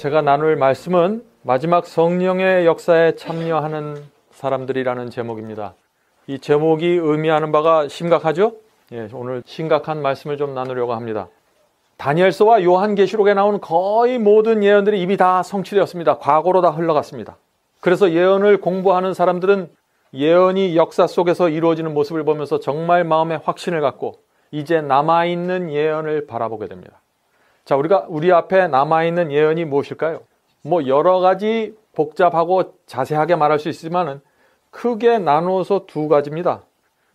제가 나눌 말씀은 마지막 성령의 역사에 참여하는 사람들이라는 제목입니다. 이 제목이 의미하는 바가 심각하죠? 오늘 심각한 말씀을 좀 나누려고 합니다. 다니엘서와 요한계시록에 나온 거의 모든 예언들이 이미 다 성취되었습니다. 과거로 다 흘러갔습니다. 그래서 예언을 공부하는 사람들은 예언이 역사 속에서 이루어지는 모습을 보면서 정말 마음에 확신을 갖고 이제 남아있는 예언을 바라보게 됩니다. 자, 우리 앞에 남아있는 예언이 무엇일까요? 여러 가지 복잡하고 자세하게 말할 수 있지만은 크게 나누어서 두 가지입니다.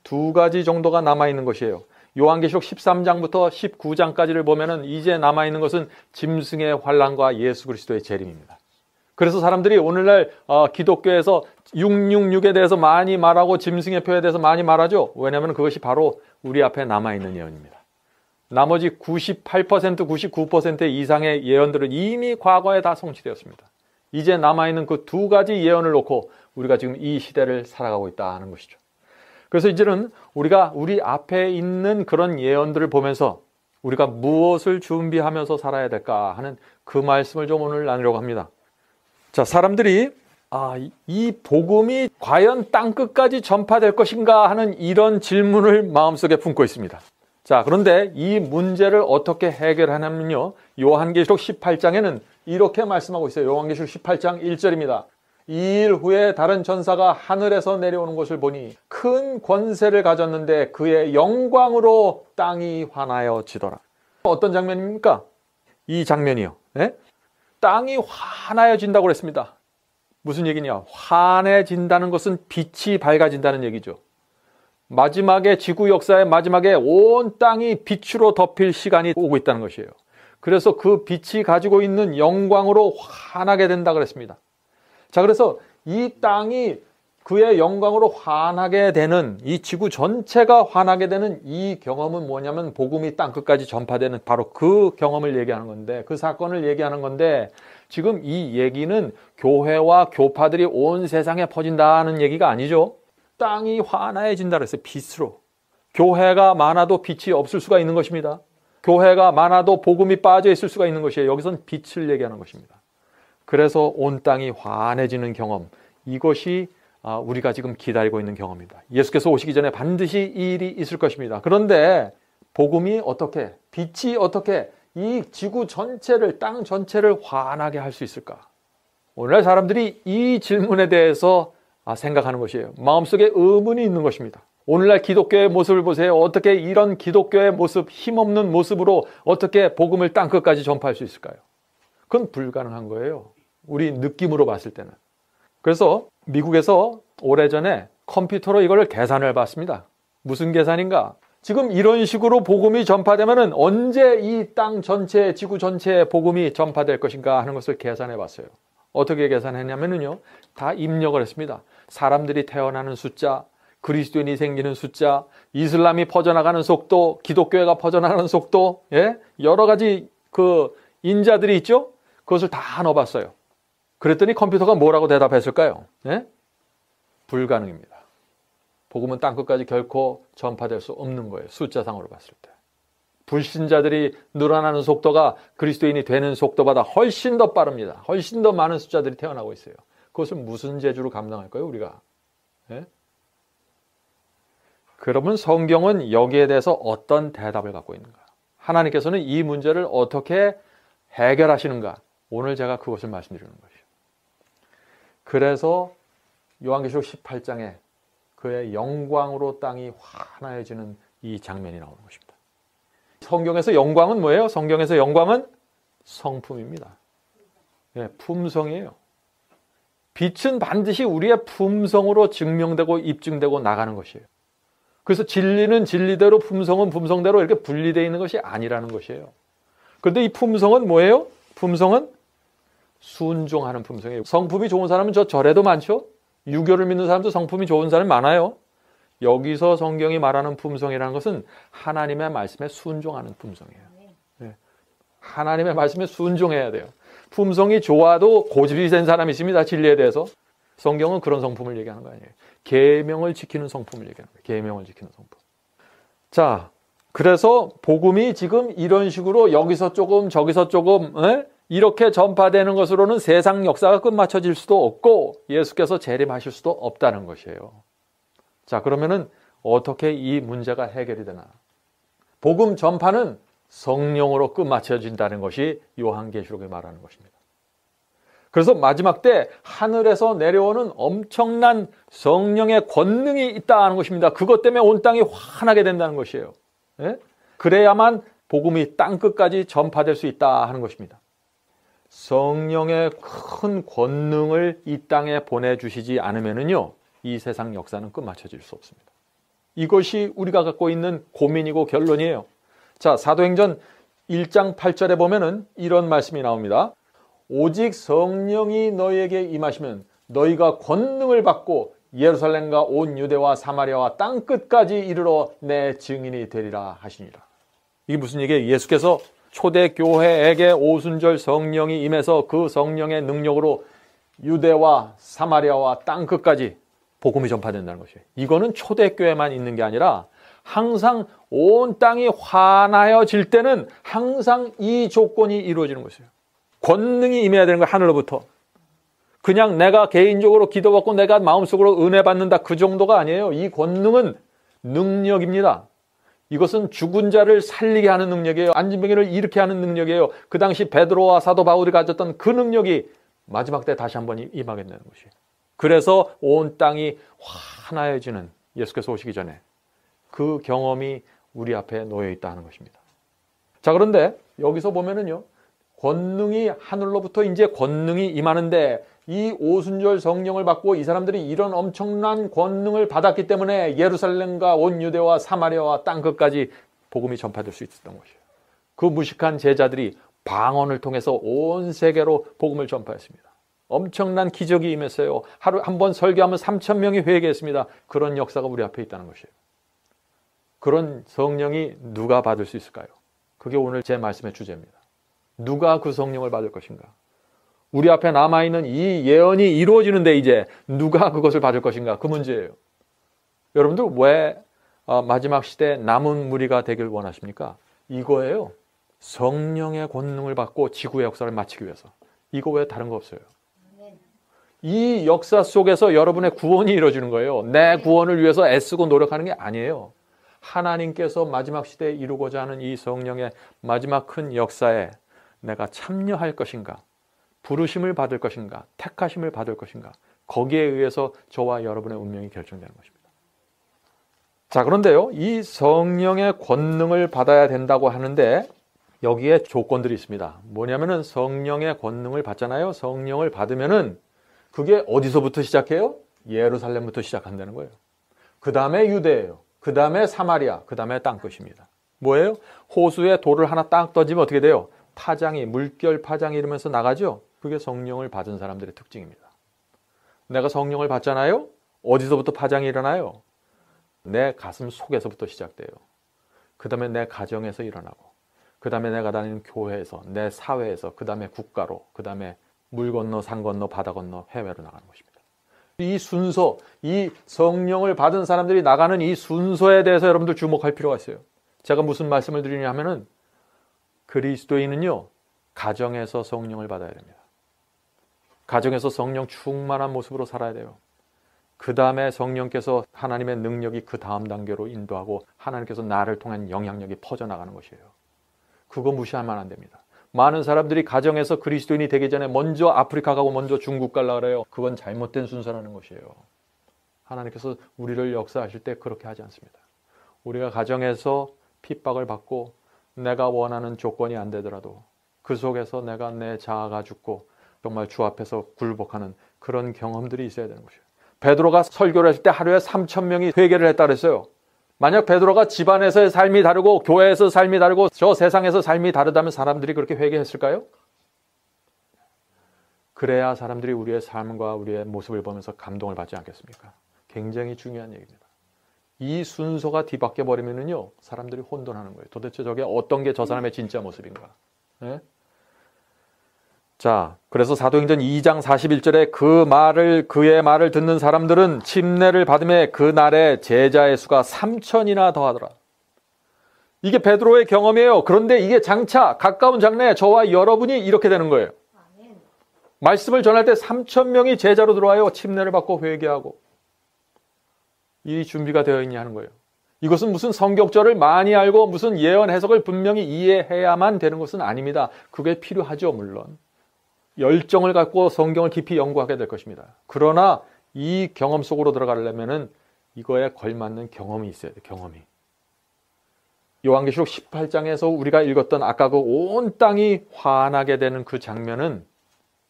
두 가지 정도가 남아있는 것이에요. 요한계시록 13장부터 19장까지를 보면은 이제 남아있는 것은 짐승의 환난과 예수 그리스도의 재림입니다. 그래서 사람들이 오늘날 기독교에서 666에 대해서 많이 말하고 짐승의 표에 대해서 많이 말하죠. 왜냐하면 그것이 바로 우리 앞에 남아있는 예언입니다. 나머지 98%, 99% 이상의 예언들은 이미 과거에 다 성취되었습니다. 이제 남아있는 그 두 가지 예언을 놓고 우리가 지금 이 시대를 살아가고 있다는 것이죠. 그래서 이제는 우리가 우리 앞에 있는 그런 예언들을 보면서 우리가 무엇을 준비하면서 살아야 될까 하는 그 말씀을 좀 오늘 나누려고 합니다. 자, 사람들이 이 복음이 과연 땅끝까지 전파될 것인가 하는 이런 질문을 마음속에 품고 있습니다. 자, 그런데 이 문제를 어떻게 해결하냐면요, 요한계시록 18장에는 이렇게 말씀하고 있어요. 요한계시록 18장 1절입니다. 2일 후에 다른 전사가 하늘에서 내려오는 것을 보니 큰 권세를 가졌는데 그의 영광으로 땅이 환하여지더라. 어떤 장면입니까? 이 장면이요. 땅이 환하여진다고 그랬습니다. 무슨 얘기냐? 환해진다는 것은 빛이 밝아진다는 얘기죠. 마지막에 지구 역사의 마지막에 온 땅이 빛으로 덮일 시간이 오고 있다는 것이에요. 그래서 그 빛이 가지고 있는 영광으로 환하게 된다 그랬습니다. 자, 그래서 이 땅이 그의 영광으로 환하게 되는, 이 지구 전체가 환하게 되는 이 경험은 뭐냐면 복음이 땅끝까지 전파되는 바로 그 경험을 얘기하는 건데, 그 사건을 얘기하는 건데, 지금 이 얘기는 교회와 교파들이 온 세상에 퍼진다는 얘기가 아니죠. 땅이 환해진다 그랬어요. 빛으로. 교회가 많아도 빛이 없을 수가 있는 것입니다. 교회가 많아도 복음이 빠져 있을 수가 있는 것이에요. 여기서는 빛을 얘기하는 것입니다. 그래서 온 땅이 환해지는 경험, 이것이 우리가 지금 기다리고 있는 경험입니다. 예수께서 오시기 전에 반드시 이 일이 있을 것입니다. 그런데 복음이 어떻게, 빛이 어떻게 이 지구 전체를, 땅 전체를 환하게 할 수 있을까? 오늘날 사람들이 이 질문에 대해서 생각하는 것이에요. 마음속에 의문이 있는 것입니다. 오늘날 기독교의 모습을 보세요. 어떻게 이런 기독교의 모습, 힘없는 모습으로 어떻게 복음을 땅끝까지 전파할 수 있을까요? 그건 불가능한 거예요. 우리 느낌으로 봤을 때는. 그래서 미국에서 오래전에 컴퓨터로 이걸 계산을 해봤습니다. 무슨 계산인가? 지금 이런 식으로 복음이 전파되면 언제 이 땅 전체, 지구 전체에 복음이 전파될 것인가 하는 것을 계산해 봤어요. 어떻게 계산했냐면요, 다 입력을 했습니다. 사람들이 태어나는 숫자, 그리스도인이 생기는 숫자, 이슬람이 퍼져나가는 속도, 기독교회가 퍼져나가는 속도, 여러 가지 그 인자들이 있죠? 그것을 다 넣어봤어요. 그랬더니 컴퓨터가 뭐라고 대답했을까요? 불가능입니다. 복음은 땅끝까지 결코 전파될 수 없는 거예요. 숫자상으로 봤을 때. 불신자들이 늘어나는 속도가 그리스도인이 되는 속도보다 훨씬 더 빠릅니다. 훨씬 더 많은 숫자들이 태어나고 있어요. 그것을 무슨 재주로 감당할까요, 우리가? 그러면 성경은 여기에 대해서 어떤 대답을 갖고 있는가? 하나님께서는 이 문제를 어떻게 해결하시는가? 오늘 제가 그것을 말씀드리는 것이죠. 그래서 요한계시록 18장에 그의 영광으로 땅이 환하여지는 이 장면이 나오는 것입니다. 성경에서 영광은 뭐예요? 성경에서 영광은 성품입니다. 품성이에요. 빛은 반드시 우리의 품성으로 증명되고 입증되고 나가는 것이에요. 그래서 진리는 진리대로, 품성은 품성대로 이렇게 분리되어 있는 것이 아니라는 것이에요. 그런데 이 품성은 뭐예요? 품성은 순종하는 품성이에요. 성품이 좋은 사람은 저 절에도 많죠? 유교를 믿는 사람도 성품이 좋은 사람이 많아요. 여기서 성경이 말하는 품성이라는 것은 하나님의 말씀에 순종하는 품성이에요. 하나님의 말씀에 순종해야 돼요. 품성이 좋아도 고집이 된 사람이 있습니다. 진리에 대해서. 성경은 그런 성품을 얘기하는 거 아니에요. 계명을 지키는 성품을 얘기하는 거예요. 계명을 지키는 성품. 자, 그래서 복음이 지금 이런 식으로 여기서 조금 저기서 조금 이렇게 전파되는 것으로는 세상 역사가 끝마쳐질 수도 없고 예수께서 재림하실 수도 없다는 것이에요. 자, 그러면은 어떻게 이 문제가 해결이 되나? 복음 전파는 성령으로 끝마쳐진다는 것이 요한계시록이 말하는 것입니다. 그래서 마지막 때 하늘에서 내려오는 엄청난 성령의 권능이 있다는 것입니다. 그것 때문에 온 땅이 환하게 된다는 것이에요. 예? 그래야만 복음이 땅끝까지 전파될 수 있다 하는 것입니다. 성령의 큰 권능을 이 땅에 보내주시지 않으면요, 이 세상 역사는 끝마쳐질 수 없습니다. 이것이 우리가 갖고 있는 고민이고 결론이에요. 자, 사도행전 1장 8절에 보면은 이런 말씀이 나옵니다. 오직 성령이 너희에게 임하시면 너희가 권능을 받고 예루살렘과 온 유대와 사마리아와 땅끝까지 이르러 내 증인이 되리라 하시니라. 이게 무슨 얘기예요? 예수께서 초대교회에게 오순절 성령이 임해서 그 성령의 능력으로 유대와 사마리아와 땅끝까지 복음이 전파된다는 것이에요. 이거는 초대교회만 있는 게 아니라 항상 온 땅이 환하여질 때는 항상 이 조건이 이루어지는 것이에요. 권능이 임해야 되는 거예요. 하늘로부터. 그냥 내가 개인적으로 기도받고 내가 마음속으로 은혜 받는다, 그 정도가 아니에요. 이 권능은 능력입니다. 이것은 죽은 자를 살리게 하는 능력이에요. 안진병이를 일으키게 하는 능력이에요. 그 당시 베드로와 사도 바울이 가졌던 그 능력이 마지막 때 다시 한번 임하게 되는 것이에요. 그래서 온 땅이 환하여지는, 예수께서 오시기 전에 그 경험이 우리 앞에 놓여 있다는 것입니다. 자, 그런데 여기서 보면은요, 권능이 하늘로부터 이제 권능이 임하는데 이 오순절 성령을 받고 이 사람들이 이런 엄청난 권능을 받았기 때문에 예루살렘과 온 유대와 사마리아와 땅끝까지 복음이 전파될 수 있었던 것이에요. 그 무식한 제자들이 방언을 통해서 온 세계로 복음을 전파했습니다. 엄청난 기적이 임했어요. 하루 한 번 설교하면 3,000명이 회개했습니다. 그런 역사가 우리 앞에 있다는 것이에요. 그런 성령이 누가 받을 수 있을까요? 그게 오늘 제 말씀의 주제입니다. 누가 그 성령을 받을 것인가? 우리 앞에 남아있는 이 예언이 이루어지는데 이제 누가 그것을 받을 것인가? 그 문제예요. 여러분들 왜 마지막 시대에 남은 무리가 되길 원하십니까? 이거예요. 성령의 권능을 받고 지구의 역사를 마치기 위해서. 이거 외에 다른 거 없어요. 이 역사 속에서 여러분의 구원이 이루어지는 거예요. 내 구원을 위해서 애쓰고 노력하는 게 아니에요. 하나님께서 마지막 시대에 이루고자 하는 이 성령의 마지막 큰 역사에 내가 참여할 것인가, 부르심을 받을 것인가, 택하심을 받을 것인가, 거기에 의해서 저와 여러분의 운명이 결정되는 것입니다. 자, 그런데요, 이 성령의 권능을 받아야 된다고 하는데 여기에 조건들이 있습니다. 뭐냐면은 성령의 권능을 받잖아요. 성령을 받으면은 그게 어디서부터 시작해요? 예루살렘부터 시작한다는 거예요. 그 다음에 유대예요. 그 다음에 사마리아, 그 다음에 땅끝입니다. 뭐예요? 호수에 돌을 하나 딱 던지면 어떻게 돼요? 파장이, 물결 파장이 이러면서 나가죠? 그게 성령을 받은 사람들의 특징입니다. 내가 성령을 받잖아요? 어디서부터 파장이 일어나요? 내 가슴 속에서부터 시작돼요. 그 다음에 내 가정에서 일어나고, 그 다음에 내가 다니는 교회에서, 내 사회에서, 그 다음에 국가로, 그 다음에 물 건너, 산 건너, 바다 건너, 해외로 나가는 것입니다. 이 순서, 이 성령을 받은 사람들이 나가는 이 순서에 대해서 여러분들 주목할 필요가 있어요. 제가 무슨 말씀을 드리냐 하면은 그리스도인은요, 가정에서 성령을 받아야 됩니다. 가정에서 성령 충만한 모습으로 살아야 돼요. 그 다음에 성령께서 하나님의 능력이 그 다음 단계로 인도하고 하나님께서 나를 통한 영향력이 퍼져나가는 것이에요. 그거 무시하면 안 됩니다. 많은 사람들이 가정에서 그리스도인이 되기 전에 먼저 아프리카 가고 먼저 중국 가려고 그래요. 그건 잘못된 순서라는 것이에요. 하나님께서 우리를 역사하실 때 그렇게 하지 않습니다. 우리가 가정에서 핍박을 받고 내가 원하는 조건이 안 되더라도 그 속에서 내가 내 자아가 죽고 정말 주 앞에서 굴복하는 그런 경험들이 있어야 되는 것이에요. 베드로가 설교를 할 때 하루에 3,000명이 회개를 했다 그랬어요. 만약 베드로가 집안에서의 삶이 다르고 교회에서 삶이 다르고 저 세상에서 삶이 다르다면 사람들이 그렇게 회개했을까요? 그래야 사람들이 우리의 삶과 우리의 모습을 보면서 감동을 받지 않겠습니까? 굉장히 중요한 얘기입니다. 이 순서가 뒤바뀌어 버리면요, 사람들이 혼돈하는 거예요. 도대체 저게 어떤 게 저 사람의 진짜 모습인가? 네? 자, 그래서 사도행전 2장 41절에 그의 말을 듣는 사람들은 침례를 받음에 그 날에 제자의 수가 3,000이나 더하더라. 이게 베드로의 경험이에요. 그런데 이게 장차 가까운 장래에 저와 여러분이 이렇게 되는 거예요. 말씀을 전할 때 3,000명이 제자로 들어와요. 침례를 받고 회개하고. 이 준비가 되어 있냐 하는 거예요. 이것은 무슨 성경절을 많이 알고 무슨 예언 해석을 분명히 이해해야만 되는 것은 아닙니다. 그게 필요하죠, 물론. 열정을 갖고 성경을 깊이 연구하게 될 것입니다. 그러나 이 경험 속으로 들어가려면은 이거에 걸맞는 경험이 있어야 돼요, 경험이. 요한계시록 18장에서 우리가 읽었던 아까 그 온 땅이 환하게 되는 그 장면은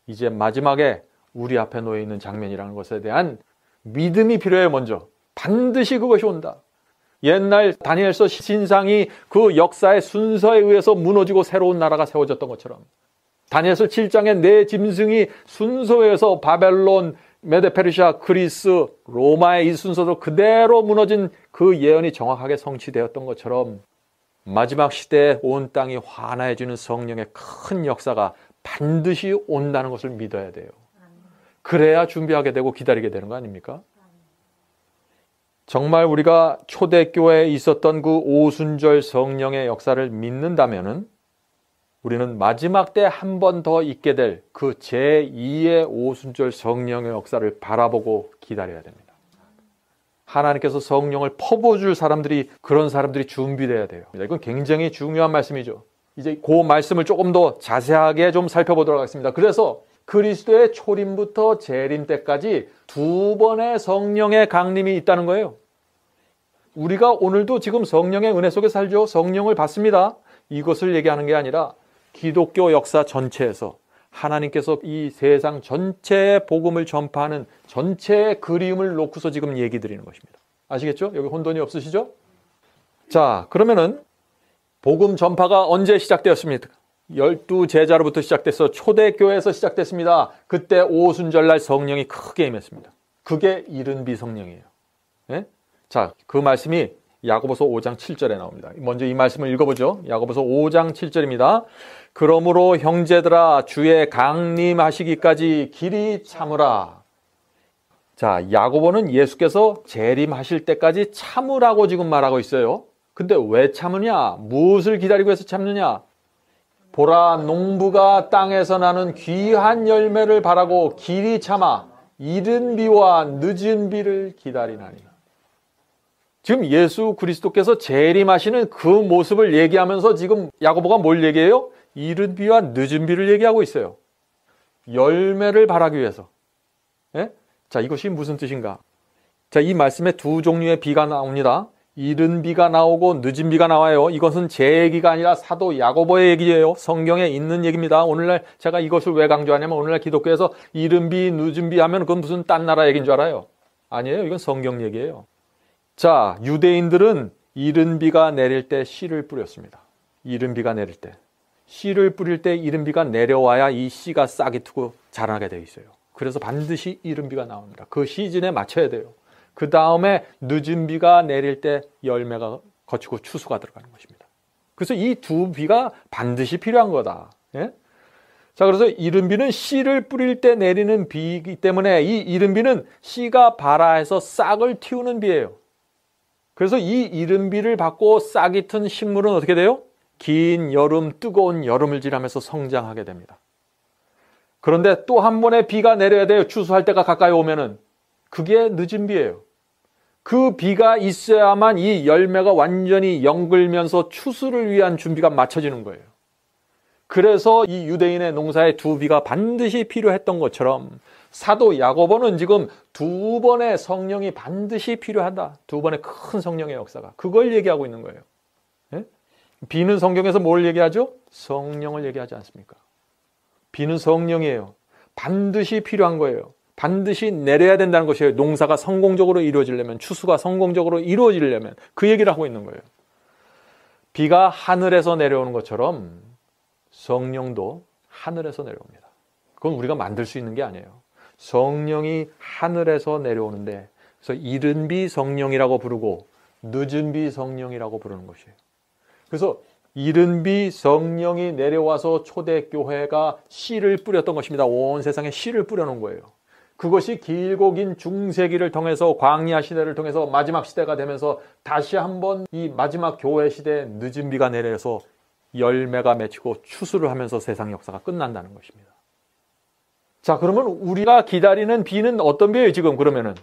이제 마지막에 우리 앞에 놓여 있는 장면이라는 것에 대한 믿음이 필요해요, 먼저. 반드시 그것이 온다. 옛날 다니엘서 신상이 그 역사의 순서에 의해서 무너지고 새로운 나라가 세워졌던 것처럼 다니엘서 7장의 네 짐승이 순서에 의해서 바벨론, 메데페르시아, 그리스, 로마의 이 순서도 그대로 무너진 그 예언이 정확하게 성취되었던 것처럼 마지막 시대에 온 땅이 환해지는 성령의 큰 역사가 반드시 온다는 것을 믿어야 돼요. 그래야 준비하게 되고 기다리게 되는 거 아닙니까? 정말 우리가 초대교회에 있었던 그 오순절 성령의 역사를 믿는다면은 우리는 마지막 때 한 번 더 있게 될 그 제2의 오순절 성령의 역사를 바라보고 기다려야 됩니다. 하나님께서 성령을 퍼부어줄 사람들이, 그런 사람들이 준비돼야 돼요. 이건 굉장히 중요한 말씀이죠. 이제 그 말씀을 조금 더 자세하게 좀 살펴보도록 하겠습니다. 그래서 그리스도의 초림부터 재림 때까지 2번의 성령의 강림이 있다는 거예요. 우리가 오늘도 지금 성령의 은혜 속에 살죠. 성령을 받습니다. 이것을 얘기하는 게 아니라 기독교 역사 전체에서 하나님께서 이 세상 전체의 복음을 전파하는 전체의 그림을 놓고서 지금 얘기 드리는 것입니다. 아시겠죠? 여기 혼돈이 없으시죠? 자, 그러면은 복음 전파가 언제 시작되었습니까? 12제자로부터 시작돼서 초대교회에서 시작됐습니다. 그때 오순절날 성령이 크게 임했습니다. 그게 이른비 성령이에요. 네? 자, 그 말씀이 야고보서 5장 7절에 나옵니다. 먼저 이 말씀을 읽어보죠. 야고보서 5장 7절입니다. 그러므로 형제들아 주의 강림하시기까지 길이 참으라. 자, 야고보는 예수께서 재림하실 때까지 참으라고 지금 말하고 있어요. 근데 왜 참으냐? 무엇을 기다리고 해서 참느냐? 보라, 농부가 땅에서 나는 귀한 열매를 바라고 길이 참아 이른 비와 늦은 비를 기다리나니. 지금 예수 그리스도께서 재림하시는 그 모습을 얘기하면서 지금 야고보가 뭘 얘기해요? 이른 비와 늦은 비를 얘기하고 있어요. 열매를 바라기 위해서. 예? 자, 이것이 무슨 뜻인가? 자, 이 말씀에 두 종류의 비가 나옵니다. 이른 비가 나오고 늦은 비가 나와요. 이것은 제 얘기가 아니라 사도 야고보의 얘기예요. 성경에 있는 얘기입니다. 오늘날 제가 이것을 왜 강조하냐면 오늘날 기독교에서 이른 비, 늦은 비 하면 그건 무슨 딴 나라 얘기인 줄 알아요. 아니에요. 이건 성경 얘기예요. 자, 유대인들은 이른 비가 내릴 때 씨를 뿌렸습니다. 이른 비가 내릴 때. 씨를 뿌릴 때 이른 비가 내려와야 이 씨가 싹이 트고 자라게 되어 있어요. 그래서 반드시 이른 비가 나옵니다. 그 시즌에 맞춰야 돼요. 그 다음에 늦은 비가 내릴 때 열매가 거치고 추수가 들어가는 것입니다. 그래서 이 두 비가 반드시 필요한 거다. 예? 자, 그래서 이른 비는 씨를 뿌릴 때 내리는 비이기 때문에 이 이른 비는 씨가 발아해서 싹을 틔우는 비예요. 그래서 이 이른 비를 받고 싹이 튼 식물은 어떻게 돼요? 긴 여름, 뜨거운 여름을 지나면서 성장하게 됩니다. 그런데 또 한 번의 비가 내려야 돼요. 추수할 때가 가까이 오면은. 그게 늦은 비예요. 그 비가 있어야만 이 열매가 완전히 연글면서 추수를 위한 준비가 맞춰지는 거예요. 그래서 이 유대인의 농사에 두 비가 반드시 필요했던 것처럼 사도 야고보는 지금 2번의 성령이 반드시 필요하다. 2번의 큰 성령의 역사가. 그걸 얘기하고 있는 거예요. 예? 비는 성경에서 뭘 얘기하죠? 성령을 얘기하지 않습니까? 비는 성령이에요. 반드시 필요한 거예요. 반드시 내려야 된다는 것이에요. 농사가 성공적으로 이루어지려면, 추수가 성공적으로 이루어지려면 그 얘기를 하고 있는 거예요. 비가 하늘에서 내려오는 것처럼 성령도 하늘에서 내려옵니다. 그건 우리가 만들 수 있는 게 아니에요. 성령이 하늘에서 내려오는데, 그래서 이른 비 성령이라고 부르고 늦은 비 성령이라고 부르는 것이에요. 그래서 이른 비 성령이 내려와서 초대교회가 씨를 뿌렸던 것입니다. 온 세상에 씨를 뿌려놓은 거예요. 그것이 길고 긴 중세기를 통해서 광야 시대를 통해서 마지막 시대가 되면서 다시 한번 이 마지막 교회 시대에 늦은 비가 내려서 열매가 맺히고 추수를 하면서 세상 역사가 끝난다는 것입니다. 자, 그러면 우리가 기다리는 비는 어떤 비예요, 지금 그러면은?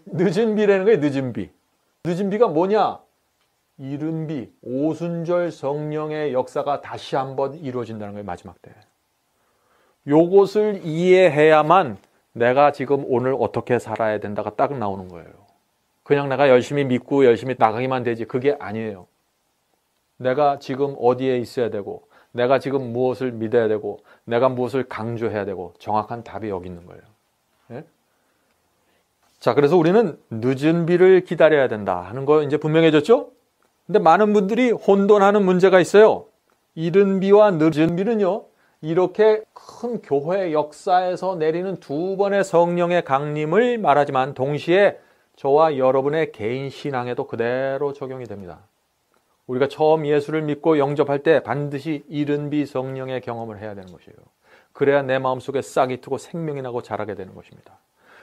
늦은 비라는 거예요, 늦은 비. 늦은 비가 뭐냐? 이른 비, 오순절 성령의 역사가 다시 한번 이루어진다는 거예요, 마지막 때. 요것을 이해해야만 내가 지금 오늘 어떻게 살아야 된다가 딱 나오는 거예요. 그냥 내가 열심히 믿고 열심히 나가기만 되지, 그게 아니에요. 내가 지금 어디에 있어야 되고, 내가 지금 무엇을 믿어야 되고, 내가 무엇을 강조해야 되고, 정확한 답이 여기 있는 거예요. 예? 자, 그래서 우리는 늦은 비를 기다려야 된다 하는 거 이제 분명해졌죠? 근데 많은 분들이 혼돈하는 문제가 있어요. 이른 비와 늦은 비는요, 이렇게 큰 교회 역사에서 내리는 두 번의 성령의 강림을 말하지만 동시에 저와 여러분의 개인 신앙에도 그대로 적용이 됩니다. 우리가 처음 예수를 믿고 영접할 때 반드시 이른 비 성령의 경험을 해야 되는 것이에요. 그래야 내 마음속에 싹이 트고 생명이 나고 자라게 되는 것입니다.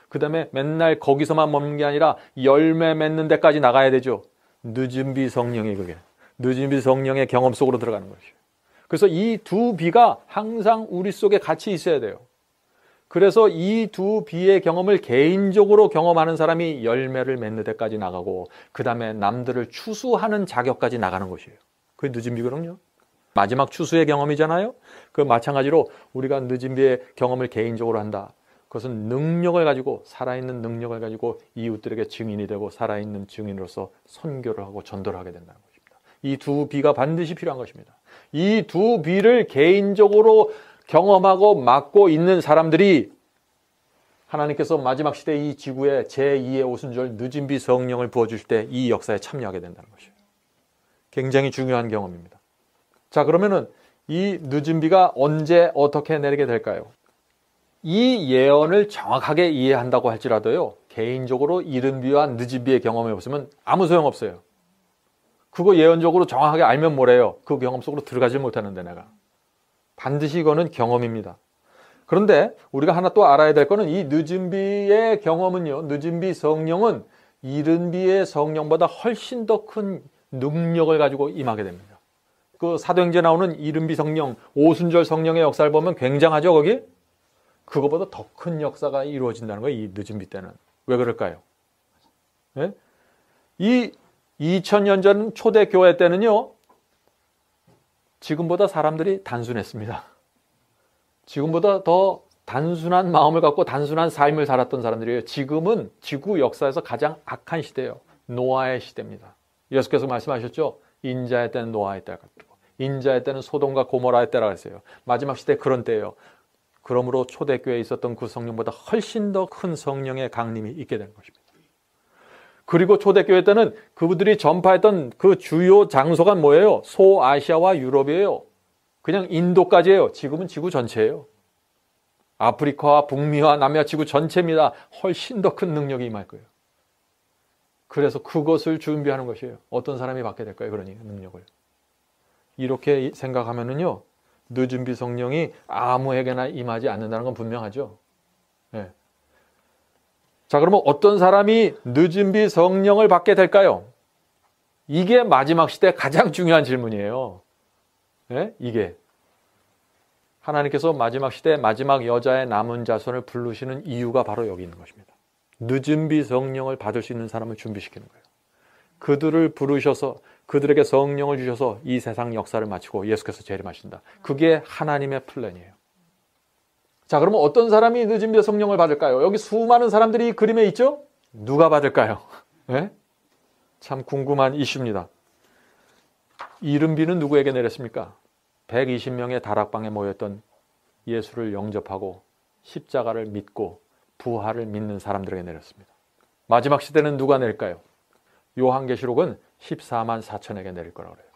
그 다음에 맨날 거기서만 머무는 게 아니라 열매 맺는 데까지 나가야 되죠. 늦은 비 성령이 그게. 늦은 비 성령의 경험 속으로 들어가는 것이에요. 그래서 이 두 비가 항상 우리 속에 같이 있어야 돼요. 그래서 이 두 비의 경험을 개인적으로 경험하는 사람이 열매를 맺는 데까지 나가고 그 다음에 남들을 추수하는 자격까지 나가는 것이에요. 그게 늦은 비거든요. 마지막 추수의 경험이잖아요. 그 마찬가지로 우리가 늦은 비의 경험을 개인적으로 한다. 그것은 능력을 가지고 살아있는 능력을 가지고 이웃들에게 증인이 되고 살아있는 증인으로서 선교를 하고 전도를 하게 된다는 것입니다. 이 두 비가 반드시 필요한 것입니다. 이 두 비를 개인적으로 경험하고 맡고 있는 사람들이 하나님께서 마지막 시대 이 지구에 제2의 오순절 늦은 비 성령을 부어주실 때 이 역사에 참여하게 된다는 것이에요. 굉장히 중요한 경험입니다. 자, 그러면은 이 늦은 비가 언제 어떻게 내리게 될까요? 이 예언을 정확하게 이해한다고 할지라도요, 개인적으로 이른 비와 늦은 비의 경험을 없으면 아무 소용없어요. 그거 예언적으로 정확하게 알면 뭐래요? 그 경험 속으로 들어가지 못하는데 내가. 반드시 이거는 경험입니다. 그런데 우리가 하나 또 알아야 될 거는 이 늦은 비의 경험은요, 늦은 비 성령은 이른 비의 성령보다 훨씬 더 큰 능력을 가지고 임하게 됩니다. 그 사도행전에 나오는 이른 비 성령, 오순절 성령의 역사를 보면 굉장하죠, 거기? 그거보다 더 큰 역사가 이루어진다는 거예요, 이 늦은 비 때는. 왜 그럴까요? 네? 이 2000년 전 초대교회 때는요, 지금보다 사람들이 단순했습니다. 지금보다 더 단순한 마음을 갖고 단순한 삶을 살았던 사람들이에요. 지금은 지구 역사에서 가장 악한 시대예요. 노아의 시대입니다. 예수께서 말씀하셨죠? 인자의 때는 노아의 때가 같고 인자의 때는 소돔과 고모라의 때라고 했어요. 마지막 시대 그런 때예요. 그러므로 초대교회에 있었던 그 성령보다 훨씬 더 큰 성령의 강림이 있게 되는 것입니다. 그리고 초대교회 때는 그분들이 전파했던 그 주요 장소가 뭐예요? 소아시아와 유럽이에요. 그냥 인도까지예요. 지금은 지구 전체예요. 아프리카와 북미와 남미와 지구 전체입니다. 훨씬 더 큰 능력이 임할 거예요. 그래서 그것을 준비하는 것이에요. 어떤 사람이 받게 될까요? 그러니 능력을. 이렇게 생각하면은요, 늦은 비 성령이 아무에게나 임하지 않는다는 건 분명하죠. 네. 자, 그러면 어떤 사람이 늦은 비 성령을 받게 될까요? 이게 마지막 시대 가장 중요한 질문이에요. 네? 이게. 하나님께서 마지막 시대 마지막 여자의 남은 자손을 부르시는 이유가 바로 여기 있는 것입니다. 늦은 비 성령을 받을 수 있는 사람을 준비시키는 거예요. 그들을 부르셔서 그들에게 성령을 주셔서 이 세상 역사를 마치고 예수께서 재림하신다. 그게 하나님의 플랜이에요. 자, 그러면 어떤 사람이 늦은 비 성령을 받을까요? 여기 수많은 사람들이 이 그림에 있죠? 누가 받을까요? 네? 참 궁금한 이슈입니다. 이른 비는 누구에게 내렸습니까? 120명의 다락방에 모였던 예수를 영접하고 십자가를 믿고 부활을 믿는 사람들에게 내렸습니다. 마지막 시대는 누가 낼까요? 요한계시록은 14만 4천에게 내릴 거라고 그래요.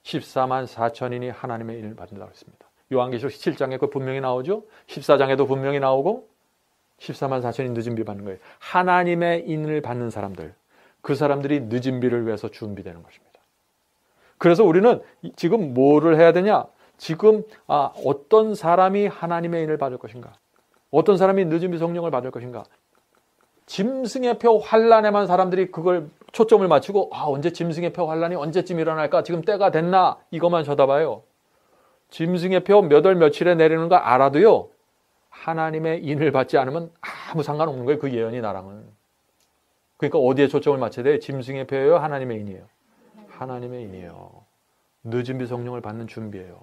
14만 4천인이 하나님의 인을 받는다고 했습니다. 요한계시록 17장에 그 분명히 나오죠. 14장에도 분명히 나오고 14만 4천이 늦은 비 받는 거예요. 하나님의 인을 받는 사람들, 그 사람들이 늦은 비를 위해서 준비되는 것입니다. 그래서 우리는 지금 뭐를 해야 되냐? 지금 어떤 사람이 하나님의 인을 받을 것인가? 어떤 사람이 늦음이 성령을 받을 것인가? 짐승의 표 환란에만 사람들이 그걸 초점을 맞추고 언제 짐승의 표 환란이 언제쯤 일어날까? 지금 때가 됐나? 이것만 쳐다봐요. 짐승의 표 몇 월 며칠에 내리는 거 알아도요. 하나님의 인을 받지 않으면 아무 상관없는 거예요. 그 예언이 나랑은. 그러니까 어디에 초점을 맞춰야 돼? 짐승의 표예요? 하나님의 인이에요? 하나님의 인이에요. 늦은 성령을 받는 준비예요.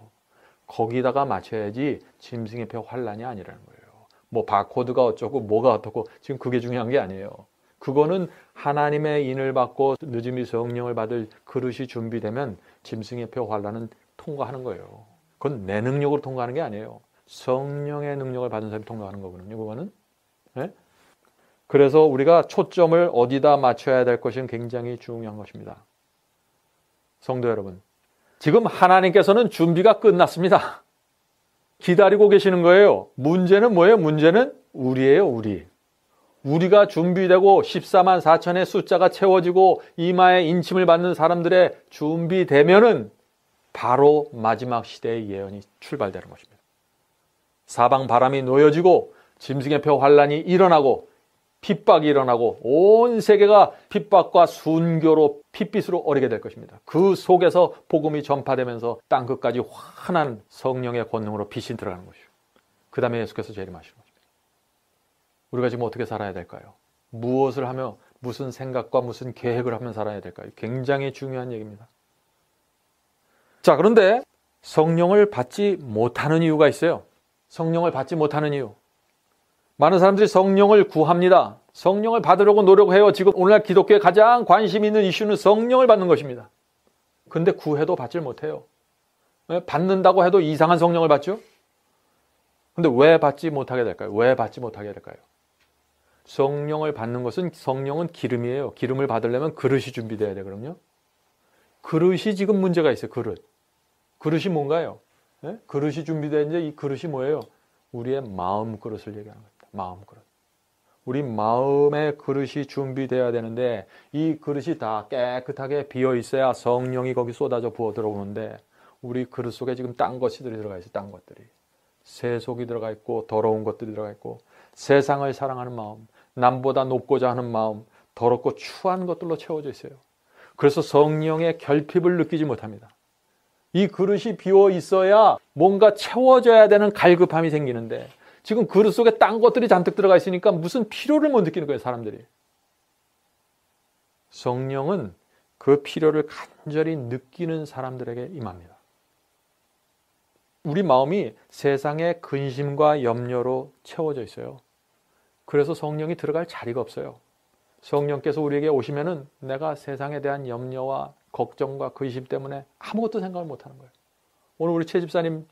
거기다가 맞춰야지 짐승의 표 환란이 아니라는 거예요. 뭐 바코드가 어쩌고 뭐가 어떻고 지금 그게 중요한 게 아니에요. 그거는 하나님의 인을 받고 늦음이 성령을 받을 그릇이 준비되면 짐승의 표 환란은 통과하는 거예요. 그건 내 능력으로 통과하는 게 아니에요. 성령의 능력을 받은 사람이 통과하는 거거든요. 그거는. 네? 그래서 우리가 초점을 어디다 맞춰야 될 것은 굉장히 중요한 것입니다. 성도 여러분, 지금 하나님께서는 준비가 끝났습니다. 기다리고 계시는 거예요. 문제는 뭐예요? 문제는 우리예요, 우리. 우리가 준비되고 14만 4천의 숫자가 채워지고 이마에 인침을 받는 사람들의 준비되면은 바로 마지막 시대의 예언이 출발되는 것입니다. 사방 바람이 놓여지고 짐승의 표 환란이 일어나고 핍박이 일어나고 온 세계가 핍박과 순교로 핏빛으로 어리게 될 것입니다. 그 속에서 복음이 전파되면서 땅끝까지 환한 성령의 권능으로 빛이 들어가는 것이죠. 그 다음에 예수께서 재림하시는 것입니다. 우리가 지금 어떻게 살아야 될까요? 무엇을 하며 무슨 생각과 무슨 계획을 하며 살아야 될까요? 굉장히 중요한 얘기입니다. 자, 그런데 성령을 받지 못하는 이유가 있어요. 성령을 받지 못하는 이유. 많은 사람들이 성령을 구합니다. 성령을 받으려고 노력해요. 지금 오늘날 기독교에 가장 관심 있는 이슈는 성령을 받는 것입니다. 근데 구해도 받질 못해요. 받는다고 해도 이상한 성령을 받죠? 근데 왜 받지 못하게 될까요? 왜 받지 못하게 될까요? 성령을 받는 것은 성령은 기름이에요. 기름을 받으려면 그릇이 준비돼야 되거든요. 그릇이 지금 문제가 있어요. 그릇이 뭔가요? 그릇이 준비되는데 이 그릇이 뭐예요? 우리의 마음 그릇을 얘기하는 겁니다. 마음 그릇. 우리 마음의 그릇이 준비되어야 되는데 이 그릇이 다 깨끗하게 비어 있어야 성령이 거기 쏟아져 부어 들어오는데 우리 그릇 속에 지금 딴 것들이 들어가 있어요. 딴 것들이. 세속이 들어가 있고 더러운 것들이 들어가 있고 세상을 사랑하는 마음, 남보다 높고자 하는 마음, 더럽고 추한 것들로 채워져 있어요. 그래서 성령의 결핍을 느끼지 못합니다. 이 그릇이 비어 있어야 뭔가 채워져야 되는 갈급함이 생기는데 지금 그릇 속에 딴 것들이 잔뜩 들어가 있으니까 무슨 필요를 못 느끼는 거예요, 사람들이. 성령은 그 필요를 간절히 느끼는 사람들에게 임합니다. 우리 마음이 세상의 근심과 염려로 채워져 있어요. 그래서 성령이 들어갈 자리가 없어요. 성령께서 우리에게 오시면은 내가 세상에 대한 염려와 걱정과 근심 때문에 아무것도 생각을 못하는 거예요. 오늘 우리 최 집사님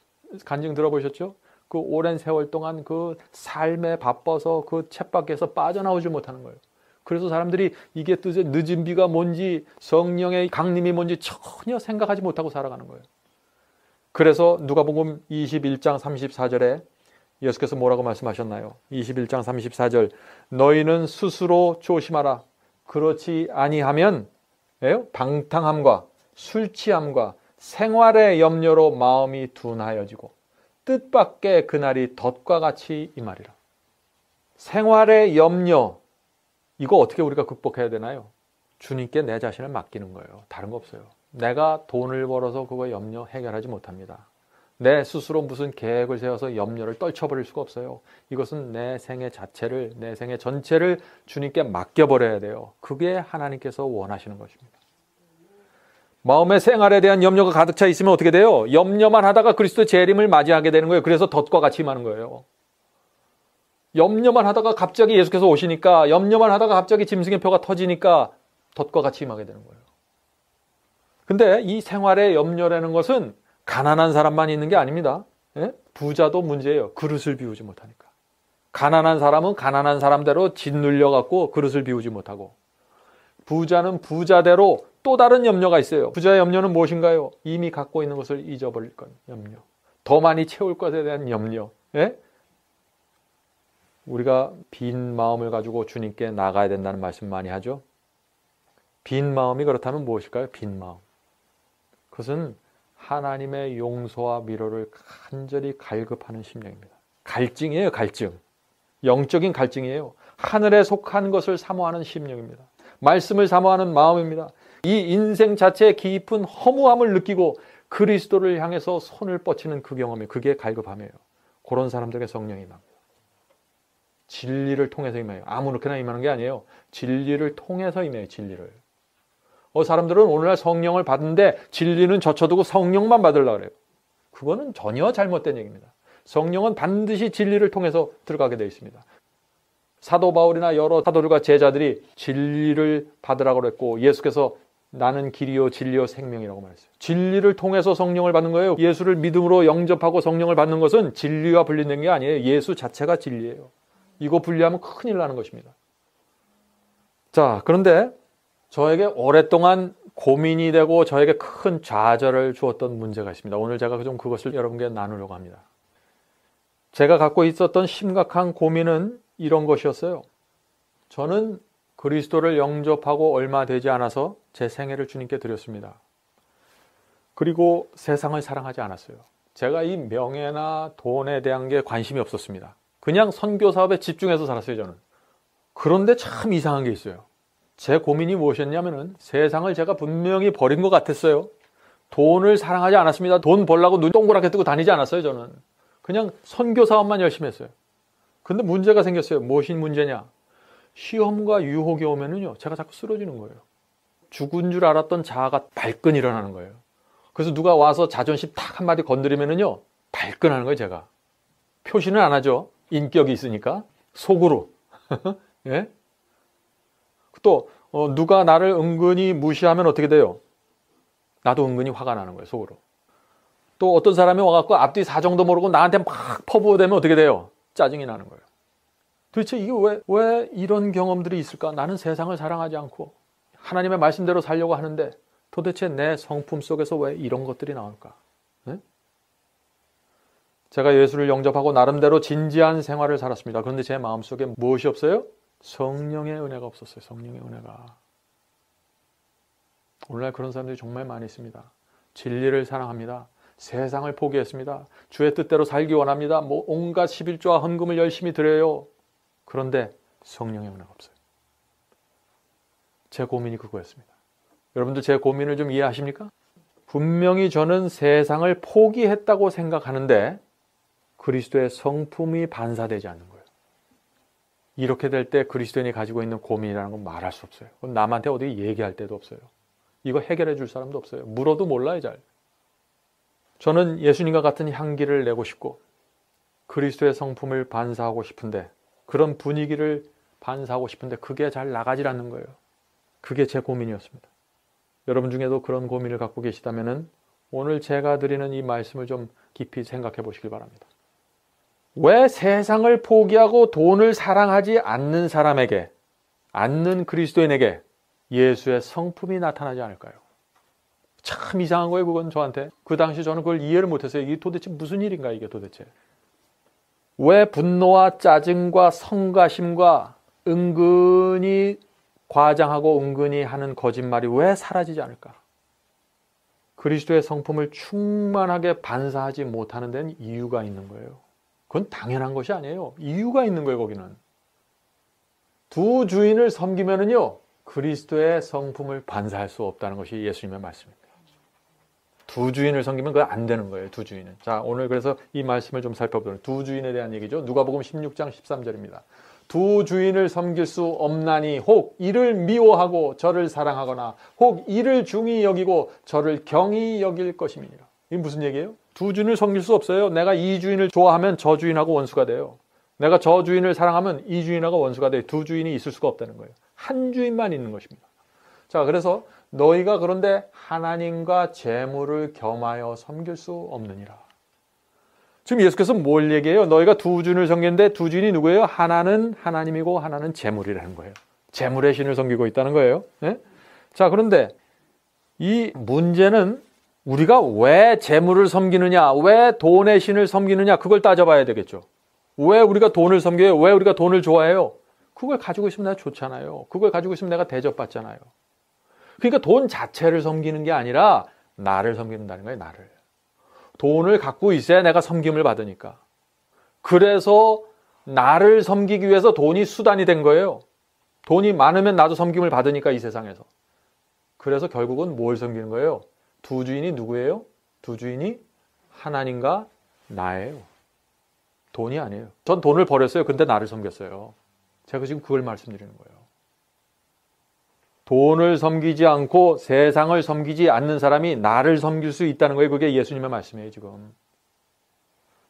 간증 들어보셨죠? 그 오랜 세월 동안 그 삶에 바빠서 그 쳇바퀴에서 빠져나오지 못하는 거예요. 그래서 사람들이 이게 뜻의 늦은 비가 뭔지 성령의 강림이 뭔지 전혀 생각하지 못하고 살아가는 거예요. 그래서 누가복음 21장 34절에 예수께서 뭐라고 말씀하셨나요? 21장 34절 너희는 스스로 조심하라. 그렇지 아니하면 방탕함과 술 취함과 생활의 염려로 마음이 둔하여지고 뜻밖의 그날이 덫과 같이 임하리라. 생활의 염려 이거 어떻게 우리가 극복해야 되나요? 주님께 내 자신을 맡기는 거예요. 다른 거 없어요. 내가 돈을 벌어서 그거 염려 해결하지 못합니다. 내 스스로 무슨 계획을 세워서 염려를 떨쳐버릴 수가 없어요. 이것은 내 생애 자체를, 내 생애 전체를 주님께 맡겨버려야 돼요. 그게 하나님께서 원하시는 것입니다. 마음의 생활에 대한 염려가 가득 차 있으면 어떻게 돼요? 염려만 하다가 그리스도의 재림을 맞이하게 되는 거예요. 그래서 덫과 같이 임하는 거예요. 염려만 하다가 갑자기 예수께서 오시니까, 염려만 하다가 갑자기 짐승의 표가 터지니까 덫과 같이 임하게 되는 거예요. 근데 이 생활의 염려라는 것은 가난한 사람만 있는 게 아닙니다. 부자도 문제예요. 그릇을 비우지 못하니까. 가난한 사람은 가난한 사람대로 짓눌려갖고 그릇을 비우지 못하고, 부자는 부자대로 또 다른 염려가 있어요. 부자의 염려는 무엇인가요? 이미 갖고 있는 것을 잊어버릴 것 염려. 더 많이 채울 것에 대한 염려. 우리가 빈 마음을 가지고 주님께 나가야 된다는 말씀 많이 하죠. 빈 마음이 그렇다면 무엇일까요? 빈 마음. 그것은 하나님의 용서와 위로를 간절히 갈급하는 심령입니다. 갈증이에요, 갈증. 영적인 갈증이에요. 하늘에 속한 것을 사모하는 심령입니다. 말씀을 사모하는 마음입니다. 이 인생 자체의 깊은 허무함을 느끼고 그리스도를 향해서 손을 뻗치는 그 경험이, 그게 갈급함이에요. 그런 사람들에게 성령이 임합니다. 진리를 통해서 임해요. 아무렇게나 임하는 게 아니에요. 진리를 통해서 임해요. 진리를. 사람들은 오늘날 성령을 받는데 진리는 젖혀두고 성령만 받으려고 그래요. 그거는 전혀 잘못된 얘기입니다. 성령은 반드시 진리를 통해서 들어가게 되어 있습니다. 사도 바울이나 여러 사도들과 제자들이 진리를 받으라고 그랬고, 예수께서 나는 길이요 진리요 생명이라고 말했어요. 진리를 통해서 성령을 받는 거예요. 예수를 믿음으로 영접하고 성령을 받는 것은 진리와 분리된 게 아니에요. 예수 자체가 진리예요. 이거 분리하면 큰일 나는 것입니다. 자, 그런데 저에게 오랫동안 고민이 되고 저에게 큰 좌절을 주었던 문제가 있습니다. 오늘 제가 좀 그것을 여러분께 나누려고 합니다. 제가 갖고 있었던 심각한 고민은 이런 것이었어요. 저는 그리스도를 영접하고 얼마 되지 않아서 제 생애를 주님께 드렸습니다. 그리고 세상을 사랑하지 않았어요. 제가 이 명예나 돈에 대한 게 관심이 없었습니다. 그냥 선교 사업에 집중해서 살았어요, 저는. 그런데 참 이상한 게 있어요. 제 고민이 무엇이었냐면은 세상을 제가 분명히 버린 것 같았어요. 돈을 사랑하지 않았습니다. 돈 벌려고 눈 동그랗게 뜨고 다니지 않았어요, 저는. 그냥 선교 사업만 열심히 했어요. 근데 문제가 생겼어요. 무엇이 문제냐? 시험과 유혹이 오면은요, 제가 자꾸 쓰러지는 거예요. 죽은 줄 알았던 자아가 발끈 일어나는 거예요. 그래서 누가 와서 자존심 탁 한마디 건드리면은요, 발끈하는 거예요, 제가. 표시는 안 하죠. 인격이 있으니까. 속으로. 예? 또, 누가 나를 은근히 무시하면 어떻게 돼요? 나도 은근히 화가 나는 거예요, 속으로. 또 어떤 사람이 와갖고 앞뒤 사정도 모르고 나한테 막 퍼부어대면 어떻게 돼요? 짜증이 나는 거예요. 도대체 이게 왜 이런 경험들이 있을까? 나는 세상을 사랑하지 않고 하나님의 말씀대로 살려고 하는데 도대체 내 성품 속에서 왜 이런 것들이 나올까? 네? 제가 예수를 영접하고 나름대로 진지한 생활을 살았습니다. 그런데 제 마음속에 무엇이 없어요? 성령의 은혜가 없었어요. 성령의 은혜가. 오늘날 그런 사람들이 정말 많이 있습니다. 진리를 사랑합니다. 세상을 포기했습니다. 주의 뜻대로 살기 원합니다. 온갖 11조와 헌금을 열심히 드려요. 그런데 성령의 은혜가 없어요. 제 고민이 그거였습니다. 여러분들 제 고민을 좀 이해하십니까? 분명히 저는 세상을 포기했다고 생각하는데 그리스도의 성품이 반사되지 않는 거예요. 이렇게 될 때 그리스도인이 가지고 있는 고민이라는 건 말할 수 없어요. 남한테 어디 얘기할 때도 없어요. 이거 해결해 줄 사람도 없어요. 물어도 몰라요, 잘. 저는 예수님과 같은 향기를 내고 싶고 그리스도의 성품을 반사하고 싶은데, 그런 분위기를 반사하고 싶은데 그게 잘 나가질 않는 거예요. 그게 제 고민이었습니다. 여러분 중에도 그런 고민을 갖고 계시다면 오늘 제가 드리는 이 말씀을 좀 깊이 생각해 보시길 바랍니다. 왜 세상을 포기하고 돈을 사랑하지 않는 사람에게, 않는 그리스도인에게 예수의 성품이 나타나지 않을까요? 참 이상한 거예요, 그건 저한테. 그 당시 저는 그걸 이해를 못했어요. 이게 도대체 무슨 일인가, 이게 도대체. 왜 분노와 짜증과 성가심과 은근히 과장하고 은근히 하는 거짓말이 왜 사라지지 않을까? 그리스도의 성품을 충만하게 반사하지 못하는 데는 이유가 있는 거예요. 그건 당연한 것이 아니에요. 이유가 있는 거예요, 거기는. 두 주인을 섬기면은요, 그리스도의 성품을 반사할 수 없다는 것이 예수님의 말씀입니다. 두 주인을 섬기면 그거 안 되는 거예요, 두 주인은. 자, 오늘 그래서 이 말씀을 좀 살펴보도록. 두 주인에 대한 얘기죠. 누가복음 16장 13절입니다. 두 주인을 섬길 수 없나니 혹 이를 미워하고 저를 사랑하거나 혹 이를 중히 여기고 저를 경히 여길 것임이니라. 이게 무슨 얘기예요? 두 주인을 섬길 수 없어요. 내가 이 주인을 좋아하면 저 주인하고 원수가 돼요. 내가 저 주인을 사랑하면 이 주인하고 원수가 돼요. 두 주인이 있을 수가 없다는 거예요. 한 주인만 있는 것입니다. 자, 그래서 너희가 그런데 하나님과 재물을 겸하여 섬길 수 없느니라. 지금 예수께서 뭘 얘기해요? 너희가 두 주인을 섬기는데 두 주인이 누구예요? 하나는 하나님이고 하나는 재물이라는 거예요. 재물의 신을 섬기고 있다는 거예요. 네? 자, 그런데 이 문제는 우리가 왜 재물을 섬기느냐, 왜 돈의 신을 섬기느냐, 그걸 따져봐야 되겠죠. 왜 우리가 돈을 섬겨요? 왜 우리가 돈을 좋아해요? 그걸 가지고 있으면 내가 좋잖아요. 그걸 가지고 있으면 내가 대접받잖아요. 그러니까 돈 자체를 섬기는 게 아니라 나를 섬긴다는 거예요, 나를. 돈을 갖고 있어야 내가 섬김을 받으니까. 그래서 나를 섬기기 위해서 돈이 수단이 된 거예요. 돈이 많으면 나도 섬김을 받으니까 이 세상에서. 그래서 결국은 뭘 섬기는 거예요? 두 주인이 누구예요? 두 주인이 하나님과 나예요. 돈이 아니에요. 전 돈을 버렸어요. 근데 나를 섬겼어요. 제가 지금 그걸 말씀드리는 거예요. 돈을 섬기지 않고 세상을 섬기지 않는 사람이 나를 섬길 수 있다는 거예요. 그게 예수님의 말씀이에요, 지금.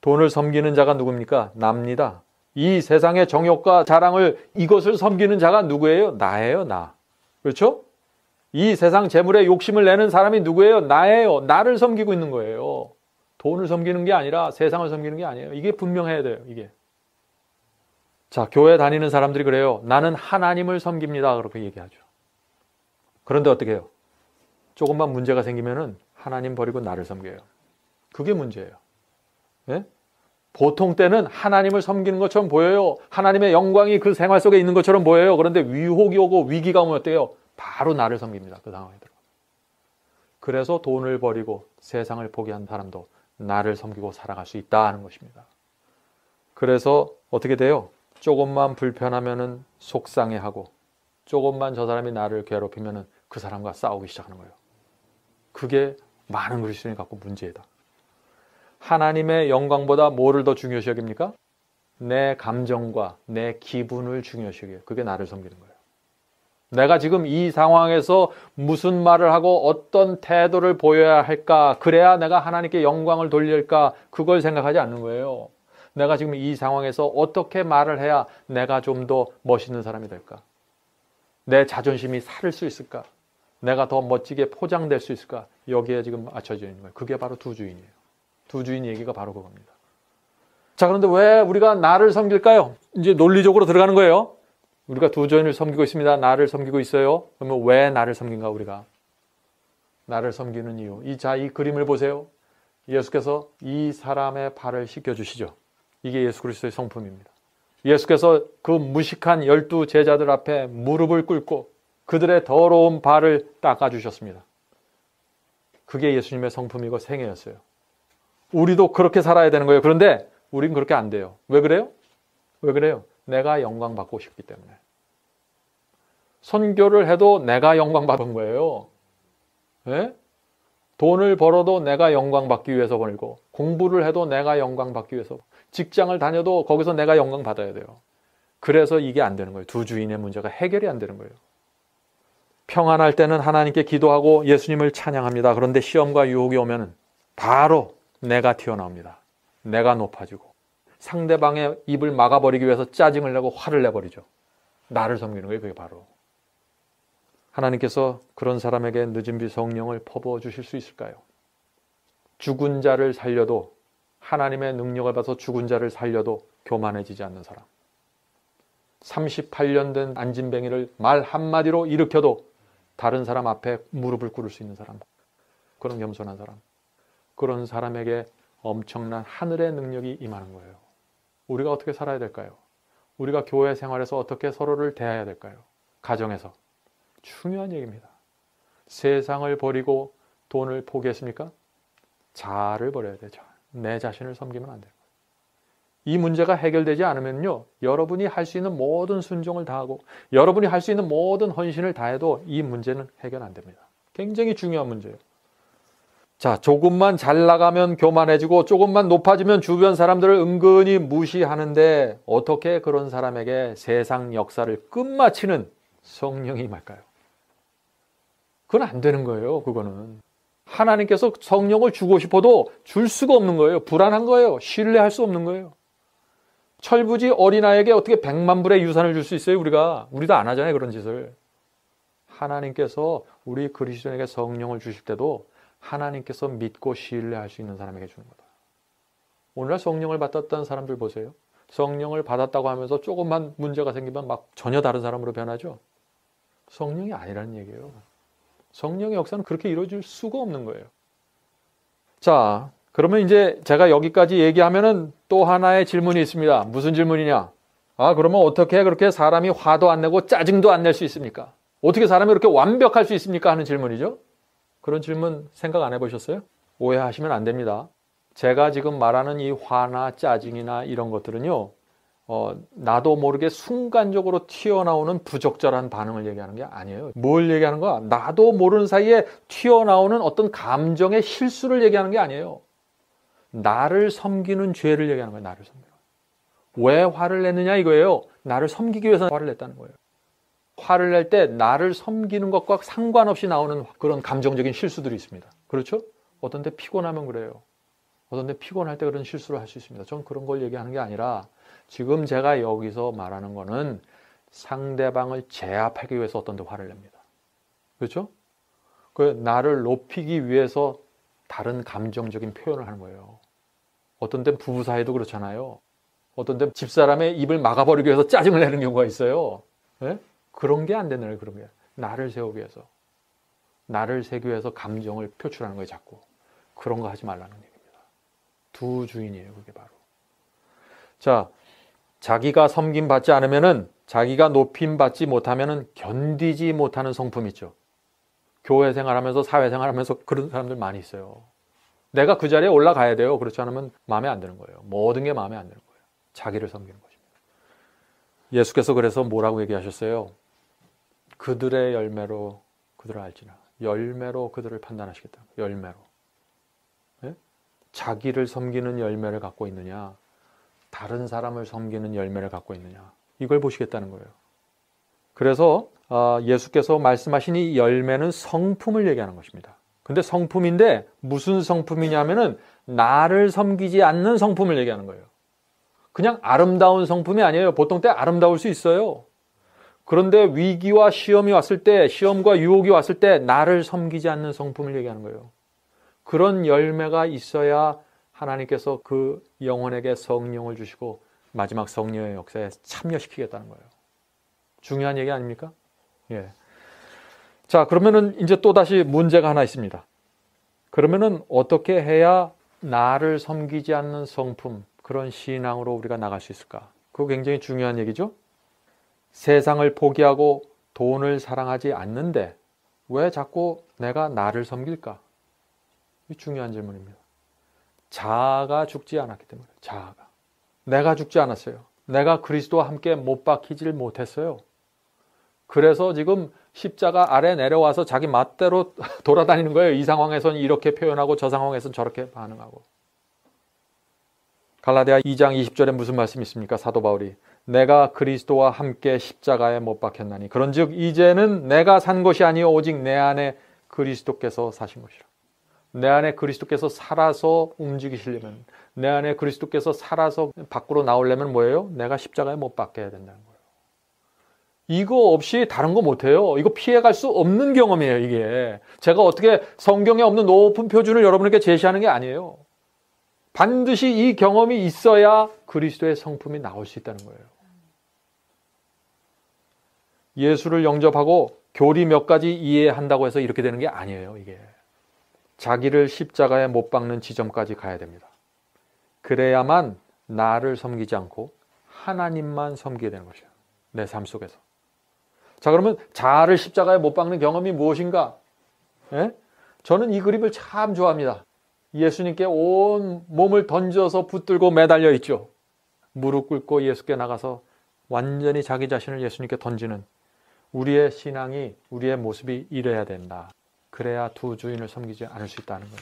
돈을 섬기는 자가 누굽니까? 납니다. 이 세상의 정욕과 자랑을, 이것을 섬기는 자가 누구예요? 나예요, 나. 그렇죠? 이 세상 재물에 욕심을 내는 사람이 누구예요? 나예요. 나를 섬기고 있는 거예요. 돈을 섬기는 게 아니라 세상을 섬기는 게 아니에요. 이게 분명해야 돼요, 이게. 자, 교회 다니는 사람들이 그래요. 나는 하나님을 섬깁니다. 그렇게 얘기하죠. 그런데 어떻게 해요? 조금만 문제가 생기면은 하나님 버리고 나를 섬겨요. 그게 문제예요. 예? 보통 때는 하나님을 섬기는 것처럼 보여요. 하나님의 영광이 그 생활 속에 있는 것처럼 보여요. 그런데 위혹이 오고 위기가 오면 어때요? 바로 나를 섬깁니다. 그 상황에 들어. 그래서 돈을 버리고 세상을 포기한 사람도 나를 섬기고 살아갈 수 있다는 것입니다. 그래서 어떻게 돼요? 조금만 불편하면은 속상해하고, 조금만 저 사람이 나를 괴롭히면은 그 사람과 싸우기 시작하는 거예요. 그게 많은 그리스도인이 갖고 문제이다. 하나님의 영광보다 뭐를 더 중요시 여깁니까? 내 감정과 내 기분을 중요시 여겨요. 그게 나를 섬기는 거예요. 내가 지금 이 상황에서 무슨 말을 하고 어떤 태도를 보여야 할까? 그래야 내가 하나님께 영광을 돌릴까? 그걸 생각하지 않는 거예요. 내가 지금 이 상황에서 어떻게 말을 해야 내가 좀 더 멋있는 사람이 될까? 내 자존심이 살을 수 있을까? 내가 더 멋지게 포장될 수 있을까? 여기에 지금 맞춰져 있는 거예요. 그게 바로 두 주인이에요. 두 주인 얘기가 바로 그겁니다. 자, 그런데 왜 우리가 나를 섬길까요? 이제 논리적으로 들어가는 거예요. 우리가 두 주인을 섬기고 있습니다. 나를 섬기고 있어요. 그러면 왜 나를 섬긴가, 우리가? 나를 섬기는 이유. 이 그림을 보세요. 예수께서 이 사람의 발을 씻겨주시죠. 이게 예수 그리스도의 성품입니다. 예수께서 그 무식한 12 제자들 앞에 무릎을 꿇고 그들의 더러운 발을 닦아주셨습니다. 그게 예수님의 성품이고 생애였어요. 우리도 그렇게 살아야 되는 거예요. 그런데 우린 그렇게 안 돼요. 왜 그래요? 왜 그래요? 내가 영광 받고 싶기 때문에. 선교를 해도 내가 영광 받은 거예요. 예? 돈을 벌어도 내가 영광 받기 위해서 벌고, 공부를 해도 내가 영광 받기 위해서, 직장을 다녀도 거기서 내가 영광 받아야 돼요. 그래서 이게 안 되는 거예요. 두 주인의 문제가 해결이 안 되는 거예요. 평안할 때는 하나님께 기도하고 예수님을 찬양합니다. 그런데 시험과 유혹이 오면은 바로 내가 튀어나옵니다. 내가 높아지고 상대방의 입을 막아버리기 위해서 짜증을 내고 화를 내버리죠. 나를 섬기는 거예요. 그게 바로. 하나님께서 그런 사람에게 늦은 비 성령을 퍼부어 주실 수 있을까요? 죽은 자를 살려도, 하나님의 능력을 받아서 죽은 자를 살려도 교만해지지 않는 사람. 38년 된 안진뱅이를 말 한마디로 일으켜도 다른 사람 앞에 무릎을 꿇을 수 있는 사람. 그런 겸손한 사람. 그런 사람에게 엄청난 하늘의 능력이 임하는 거예요. 우리가 어떻게 살아야 될까요? 우리가 교회 생활에서 어떻게 서로를 대해야 될까요? 가정에서. 중요한 얘기입니다. 세상을 버리고 돈을 포기했습니까? 자아를 버려야 되죠. 내 자신을 섬기면 안 돼요. 이 문제가 해결되지 않으면요, 여러분이 할 수 있는 모든 순종을 다하고 여러분이 할 수 있는 모든 헌신을 다해도 이 문제는 해결 안 됩니다. 굉장히 중요한 문제예요. 자, 조금만 잘 나가면 교만해지고 조금만 높아지면 주변 사람들을 은근히 무시하는데 어떻게 그런 사람에게 세상 역사를 끝마치는 성령이 임할까요? 그건 안 되는 거예요. 그거는 하나님께서 성령을 주고 싶어도 줄 수가 없는 거예요. 불안한 거예요. 신뢰할 수 없는 거예요. 철부지 어린아이에게 어떻게 100만 불의 유산을 줄 수 있어요? 우리도 안 하잖아요. 그런 짓을. 하나님께서 우리 그리스도인에게 성령을 주실 때도 하나님께서 믿고 신뢰할 수 있는 사람에게 주는 거다. 오늘날 성령을 받았다는 사람들 보세요. 성령을 받았다고 하면서 조금만 문제가 생기면 막 전혀 다른 사람으로 변하죠. 성령이 아니라는 얘기예요. 성령의 역사는 그렇게 이루어질 수가 없는 거예요. 자, 그러면 이제 제가 여기까지 얘기하면은 또 하나의 질문이 있습니다. 무슨 질문이냐? 그러면 어떻게 그렇게 사람이 화도 안 내고 짜증도 안 낼 수 있습니까? 어떻게 사람이 그렇게 완벽할 수 있습니까? 하는 질문이죠. 그런 질문 생각 안 해보셨어요? 오해하시면 안 됩니다. 제가 지금 말하는 이 화나 짜증이나 이런 것들은요, 나도 모르게 순간적으로 튀어나오는 부적절한 반응을 얘기하는 게 아니에요. 뭘 얘기하는 거야? 나도 모르는 사이에 튀어나오는 어떤 감정의 실수를 얘기하는 게 아니에요. 나를 섬기는 죄를 얘기하는 거예요. 나를 섬기는. 왜 화를 냈느냐 이거예요. 나를 섬기기 위해서 화를 냈다는 거예요. 화를 낼 때 나를 섬기는 것과 상관없이 나오는 그런 감정적인 실수들이 있습니다. 그렇죠? 어떤 때 피곤하면 그래요. 어떤 때 피곤할 때 그런 실수를 할 수 있습니다. 전 그런 걸 얘기하는 게 아니라 지금 제가 여기서 말하는 거는 상대방을 제압하기 위해서 어떤 때 화를 냅니다. 그렇죠? 그 나를 높이기 위해서 다른 감정적인 표현을 하는 거예요. 어떤 때 부부 사이도 그렇잖아요. 어떤 때 집사람의 입을 막아버리기 위해서 짜증을 내는 경우가 있어요. 네? 그런 게 안 되는 거예요. 그런 게. 나를 세우기 위해서. 나를 세우기 위해서 감정을 표출하는 거예요. 자꾸. 그런 거 하지 말라는 얘기입니다. 두 주인이에요. 그게 바로. 자, 자기가 섬김받지 않으면은, 자기가 높임받지 못하면은 견디지 못하는 성품 있죠. 교회 생활하면서 사회생활하면서 그런 사람들 많이 있어요. 내가 그 자리에 올라가야 돼요. 그렇지 않으면 마음에 안 드는 거예요. 모든 게 마음에 안 드는 거예요. 자기를 섬기는 것입니다. 예수께서 그래서 뭐라고 얘기하셨어요? 그들의 열매로 그들을 알지나. 열매로 그들을 판단하시겠다. 열매로. 네? 자기를 섬기는 열매를 갖고 있느냐, 다른 사람을 섬기는 열매를 갖고 있느냐, 이걸 보시겠다는 거예요. 그래서 예수께서 말씀하신 이 열매는 성품을 얘기하는 것입니다. 근데 성품인데 무슨 성품이냐면은 나를 섬기지 않는 성품을 얘기하는 거예요. 그냥 아름다운 성품이 아니에요. 보통 때 아름다울 수 있어요. 그런데 위기와 시험이 왔을 때, 시험과 유혹이 왔을 때 나를 섬기지 않는 성품을 얘기하는 거예요. 그런 열매가 있어야 하나님께서 그 영혼에게 성령을 주시고 마지막 성령의 역사에 참여시키겠다는 거예요. 중요한 얘기 아닙니까? 예. 자, 그러면은 이제 또 다시 문제가 하나 있습니다. 그러면은 어떻게 해야 나를 섬기지 않는 성품, 그런 신앙으로 우리가 나갈 수 있을까? 그거 굉장히 중요한 얘기죠. 세상을 포기하고 돈을 사랑하지 않는데 왜 자꾸 내가 나를 섬길까? 이 중요한 질문입니다. 자아가 죽지 않았기 때문에. 자아가. 내가 죽지 않았어요. 내가 그리스도와 함께 못 박히질 못했어요. 그래서 지금 십자가 아래 내려와서 자기 맛대로 돌아다니는 거예요. 이 상황에서는 이렇게 표현하고 저 상황에서는 저렇게 반응하고. 갈라디아 2장 20절에 무슨 말씀이 있습니까? 사도 바울이 내가 그리스도와 함께 십자가에 못 박혔나니 그런즉 이제는 내가 산 것이 아니요 오직 내 안에 그리스도께서 사신 것이라. 내 안에 그리스도께서 살아서 움직이시려면, 내 안에 그리스도께서 살아서 밖으로 나오려면 뭐예요? 내가 십자가에 못 박혀야 된다는 거예요. 이거 없이 다른 거 못해요. 이거 피해갈 수 없는 경험이에요, 이게. 제가 어떻게 성경에 없는 높은 표준을 여러분에게 제시하는 게 아니에요. 반드시 이 경험이 있어야 그리스도의 성품이 나올 수 있다는 거예요. 예수를 영접하고 교리 몇 가지 이해한다고 해서 이렇게 되는 게 아니에요, 이게. 자기를 십자가에 못 박는 지점까지 가야 됩니다. 그래야만 나를 섬기지 않고 하나님만 섬기게 되는 것이에요. 내 삶 속에서. 자, 그러면 자아를 십자가에 못 박는 경험이 무엇인가? 예? 저는 이 그림을 참 좋아합니다. 예수님께 온 몸을 던져서 붙들고 매달려 있죠. 무릎 꿇고 예수께 나가서 완전히 자기 자신을 예수님께 던지는 우리의 신앙이, 우리의 모습이 이래야 된다. 그래야 두 주인을 섬기지 않을 수 있다는 거예요.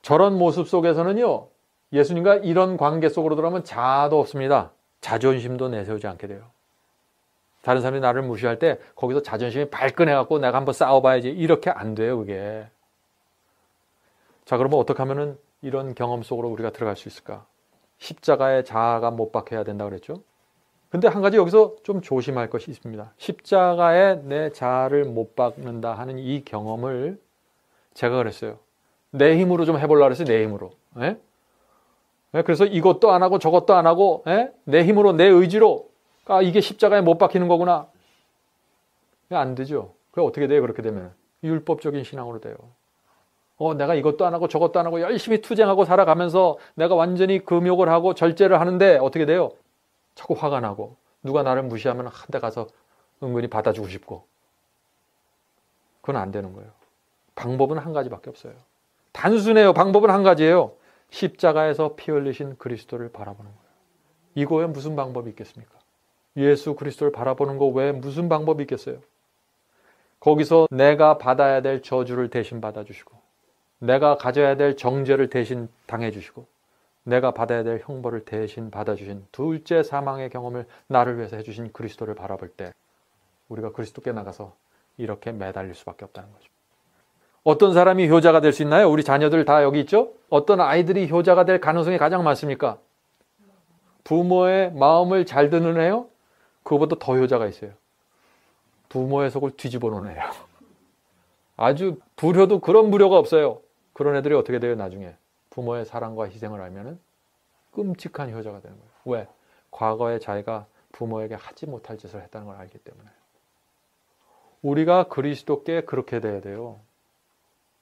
저런 모습 속에서는요, 예수님과 이런 관계 속으로 들어가면 자아도 없습니다. 자존심도 내세우지 않게 돼요. 다른 사람이 나를 무시할 때 거기서 자존심이 발끈해갖고 내가 한번 싸워봐야지, 이렇게 안 돼요, 그게. 자, 그러면 어떻게 하면은 이런 경험 속으로 우리가 들어갈 수 있을까? 십자가에 자아가 못 박혀야 된다고 그랬죠? 근데 한 가지 여기서 좀 조심할 것이 있습니다. 십자가에 내 자아를 못 박는다 하는 이 경험을 제가 그랬어요. 내 힘으로 좀 해보려고 그랬어요. 내 힘으로. 예? 그래서 이것도 안 하고 저것도 안 하고, 예? 내 힘으로, 내 의지로, 아, 이게 십자가에 못 박히는 거구나. 안 되죠. 그게 어떻게 돼요? 그렇게 되면. 율법적인 신앙으로 돼요. 내가 이것도 안 하고 저것도 안 하고 열심히 투쟁하고 살아가면서 내가 완전히 금욕을 하고 절제를 하는데 어떻게 돼요? 자꾸 화가 나고 누가 나를 무시하면 한 대 가서 은근히 받아주고 싶고. 그건 안 되는 거예요. 방법은 한 가지밖에 없어요. 단순해요. 방법은 한 가지예요. 십자가에서 피 흘리신 그리스도를 바라보는 거예요. 이거 외에 무슨 방법이 있겠습니까? 예수 그리스도를 바라보는 거 외에 무슨 방법이 있겠어요? 거기서 내가 받아야 될 저주를 대신 받아주시고, 내가 가져야 될 정죄를 대신 당해주시고, 내가 받아야 될 형벌을 대신 받아주신 둘째 사망의 경험을 나를 위해서 해주신 그리스도를 바라볼 때 우리가 그리스도께 나가서 이렇게 매달릴 수밖에 없다는 거죠. 어떤 사람이 효자가 될 수 있나요? 우리 자녀들 다 여기 있죠? 어떤 아이들이 효자가 될 가능성이 가장 많습니까? 부모의 마음을 잘 듣는 애요? 그거보다 더 효자가 있어요. 부모의 속을 뒤집어 놓은 애요. 아주 불효도 그런 불효가 없어요. 그런 애들이 어떻게 돼요? 나중에 부모의 사랑과 희생을 알면은 끔찍한 효자가 되는 거예요. 왜? 과거에 자기가 부모에게 하지 못할 짓을 했다는 걸 알기 때문에. 우리가 그리스도께 그렇게 돼야 돼요.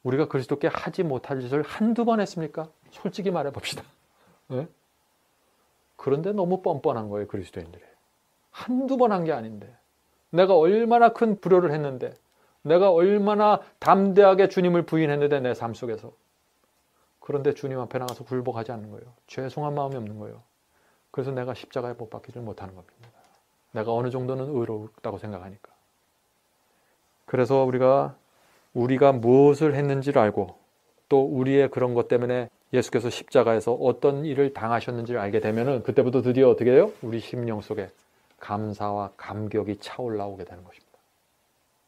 우리가 그리스도께 하지 못할 짓을 한두 번 했습니까? 솔직히 말해 봅시다. 네? 그런데 너무 뻔뻔한 거예요, 그리스도인들이. 한두 번 한 게 아닌데, 내가 얼마나 큰 불효를 했는데, 내가 얼마나 담대하게 주님을 부인했는데 내 삶 속에서. 그런데 주님 앞에 나가서 굴복하지 않는 거예요. 죄송한 마음이 없는 거예요. 그래서 내가 십자가에 못 박히질 못하는 겁니다. 내가 어느 정도는 의롭다고 생각하니까. 그래서 우리가 무엇을 했는지를 알고, 또 우리의 그런 것 때문에 예수께서 십자가에서 어떤 일을 당하셨는지를 알게 되면은 그때부터 드디어 어떻게 돼요? 우리 심령 속에 감사와 감격이 차올라오게 되는 것입니다.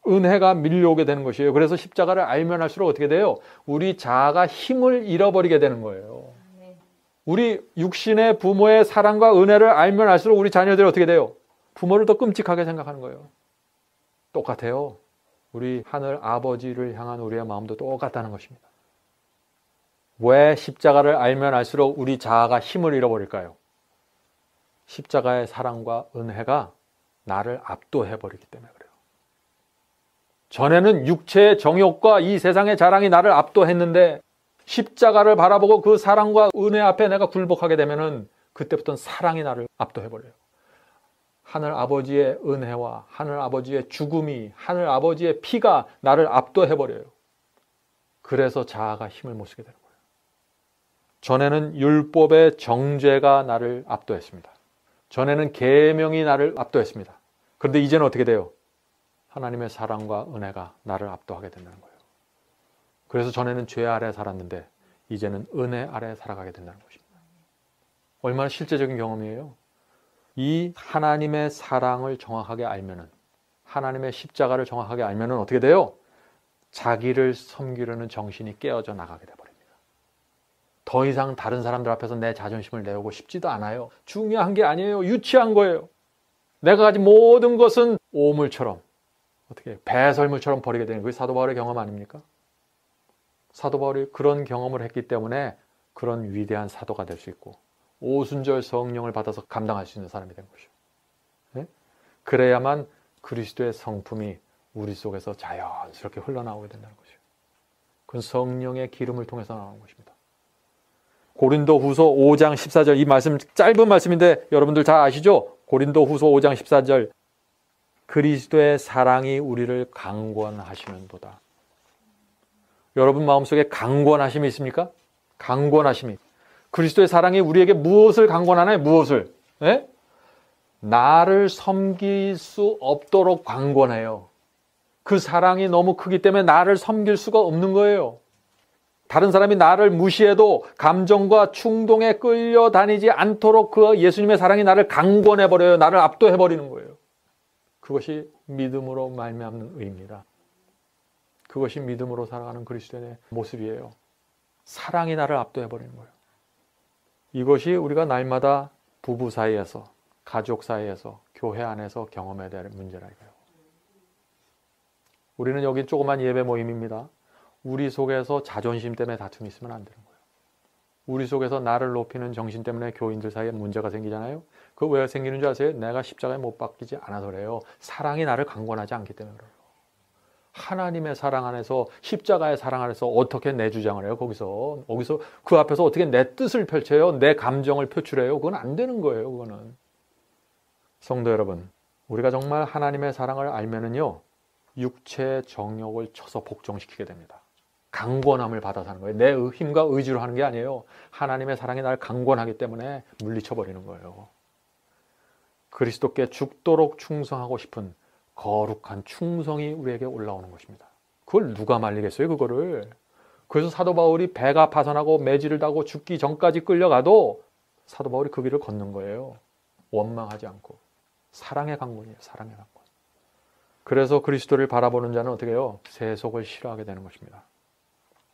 은혜가 밀려오게 되는 것이에요. 그래서 십자가를 알면 할수록 어떻게 돼요? 우리 자아가 힘을 잃어버리게 되는 거예요. 우리 육신의 부모의 사랑과 은혜를 알면 알수록 우리 자녀들이 어떻게 돼요? 부모를 더 끔찍하게 생각하는 거예요. 똑같아요. 우리 하늘 아버지를 향한 우리의 마음도 똑같다는 것입니다. 왜 십자가를 알면 알수록 우리 자아가 힘을 잃어버릴까요? 십자가의 사랑과 은혜가 나를 압도해버리기 때문에 그래요. 전에는 육체의 정욕과 이 세상의 자랑이 나를 압도했는데 십자가를 바라보고 그 사랑과 은혜 앞에 내가 굴복하게 되면은 그때부터는 사랑이 나를 압도해버려요. 하늘 아버지의 은혜와 하늘 아버지의 죽음이, 하늘 아버지의 피가 나를 압도해버려요. 그래서 자아가 힘을 못 쓰게 되는 거예요. 전에는 율법의 정죄가 나를 압도했습니다. 전에는 계명이 나를 압도했습니다. 그런데 이제는 어떻게 돼요? 하나님의 사랑과 은혜가 나를 압도하게 된다는 거예요. 그래서 전에는 죄 아래 살았는데 이제는 은혜 아래 살아가게 된다는 것입니다. 얼마나 실제적인 경험이에요? 이 하나님의 사랑을 정확하게 알면은, 하나님의 십자가를 정확하게 알면은 어떻게 돼요? 자기를 섬기려는 정신이 깨어져 나가게 돼버립니다. 더 이상 다른 사람들 앞에서 내 자존심을 내오고 싶지도 않아요. 중요한 게 아니에요. 유치한 거예요. 내가 가진 모든 것은 오물처럼, 어떻게 배설물처럼 버리게 되는 그게 사도 바울의 경험 아닙니까? 사도 바울이 그런 경험을 했기 때문에 그런 위대한 사도가 될 수 있고 오순절 성령을 받아서 감당할 수 있는 사람이 된 것이죠. 네? 그래야만 그리스도의 성품이 우리 속에서 자연스럽게 흘러나오게 된다는 것이죠. 그건 성령의 기름을 통해서 나오는 것입니다. 고린도후서 5장 14절, 이 말씀 짧은 말씀인데 여러분들 다 아시죠? 고린도후서 5장 14절, 그리스도의 사랑이 우리를 강권하시는도다. 여러분 마음속에 강권하심이 있습니까? 강권하심이. 그리스도의 사랑이 우리에게 무엇을 강권하나요? 무엇을? 네? 나를 섬길 수 없도록 강권해요. 그 사랑이 너무 크기 때문에 나를 섬길 수가 없는 거예요. 다른 사람이 나를 무시해도 감정과 충동에 끌려다니지 않도록 그 예수님의 사랑이 나를 강권해버려요. 나를 압도해버리는 거예요. 그것이 믿음으로 말미암는 의입니다. 그것이 믿음으로 살아가는 그리스도인의 모습이에요. 사랑이 나를 압도해버리는 거예요. 이것이 우리가 날마다 부부 사이에서, 가족 사이에서, 교회 안에서 경험해야 될 문제라 이거예요. 우리는 여기 조그만 예배 모임입니다. 우리 속에서 자존심 때문에 다툼이 있으면 안 되는 거예요. 우리 속에서 나를 높이는 정신 때문에 교인들 사이에 문제가 생기잖아요. 그거 왜 생기는 줄 아세요? 내가 십자가에 못 박히지 않아서 그래요. 사랑이 나를 강권하지 않기 때문에 그래요. 하나님의 사랑 안에서, 십자가의 사랑 안에서 어떻게 내 주장을 해요? 거기서 그 앞에서 어떻게 내 뜻을 펼쳐요? 내 감정을 표출해요? 그건 안 되는 거예요. 그거는. 성도 여러분, 우리가 정말 하나님의 사랑을 알면은요, 육체의 정욕을 쳐서 복종시키게 됩니다. 강권함을 받아 사는 거예요. 내 힘과 의지로 하는 게 아니에요. 하나님의 사랑이 나를 강권하기 때문에 물리쳐버리는 거예요. 그리스도께 죽도록 충성하고 싶은 거룩한 충성이 우리에게 올라오는 것입니다. 그걸 누가 말리겠어요, 그거를. 그래서 사도 바울이 배가 파손하고 매질을 당하고 죽기 전까지 끌려가도 사도 바울이 그 길을 걷는 거예요. 원망하지 않고. 사랑의 강군이에요, 사랑의 강군. 그래서 그리스도를 바라보는 자는 어떻게 해요? 세속을 싫어하게 되는 것입니다.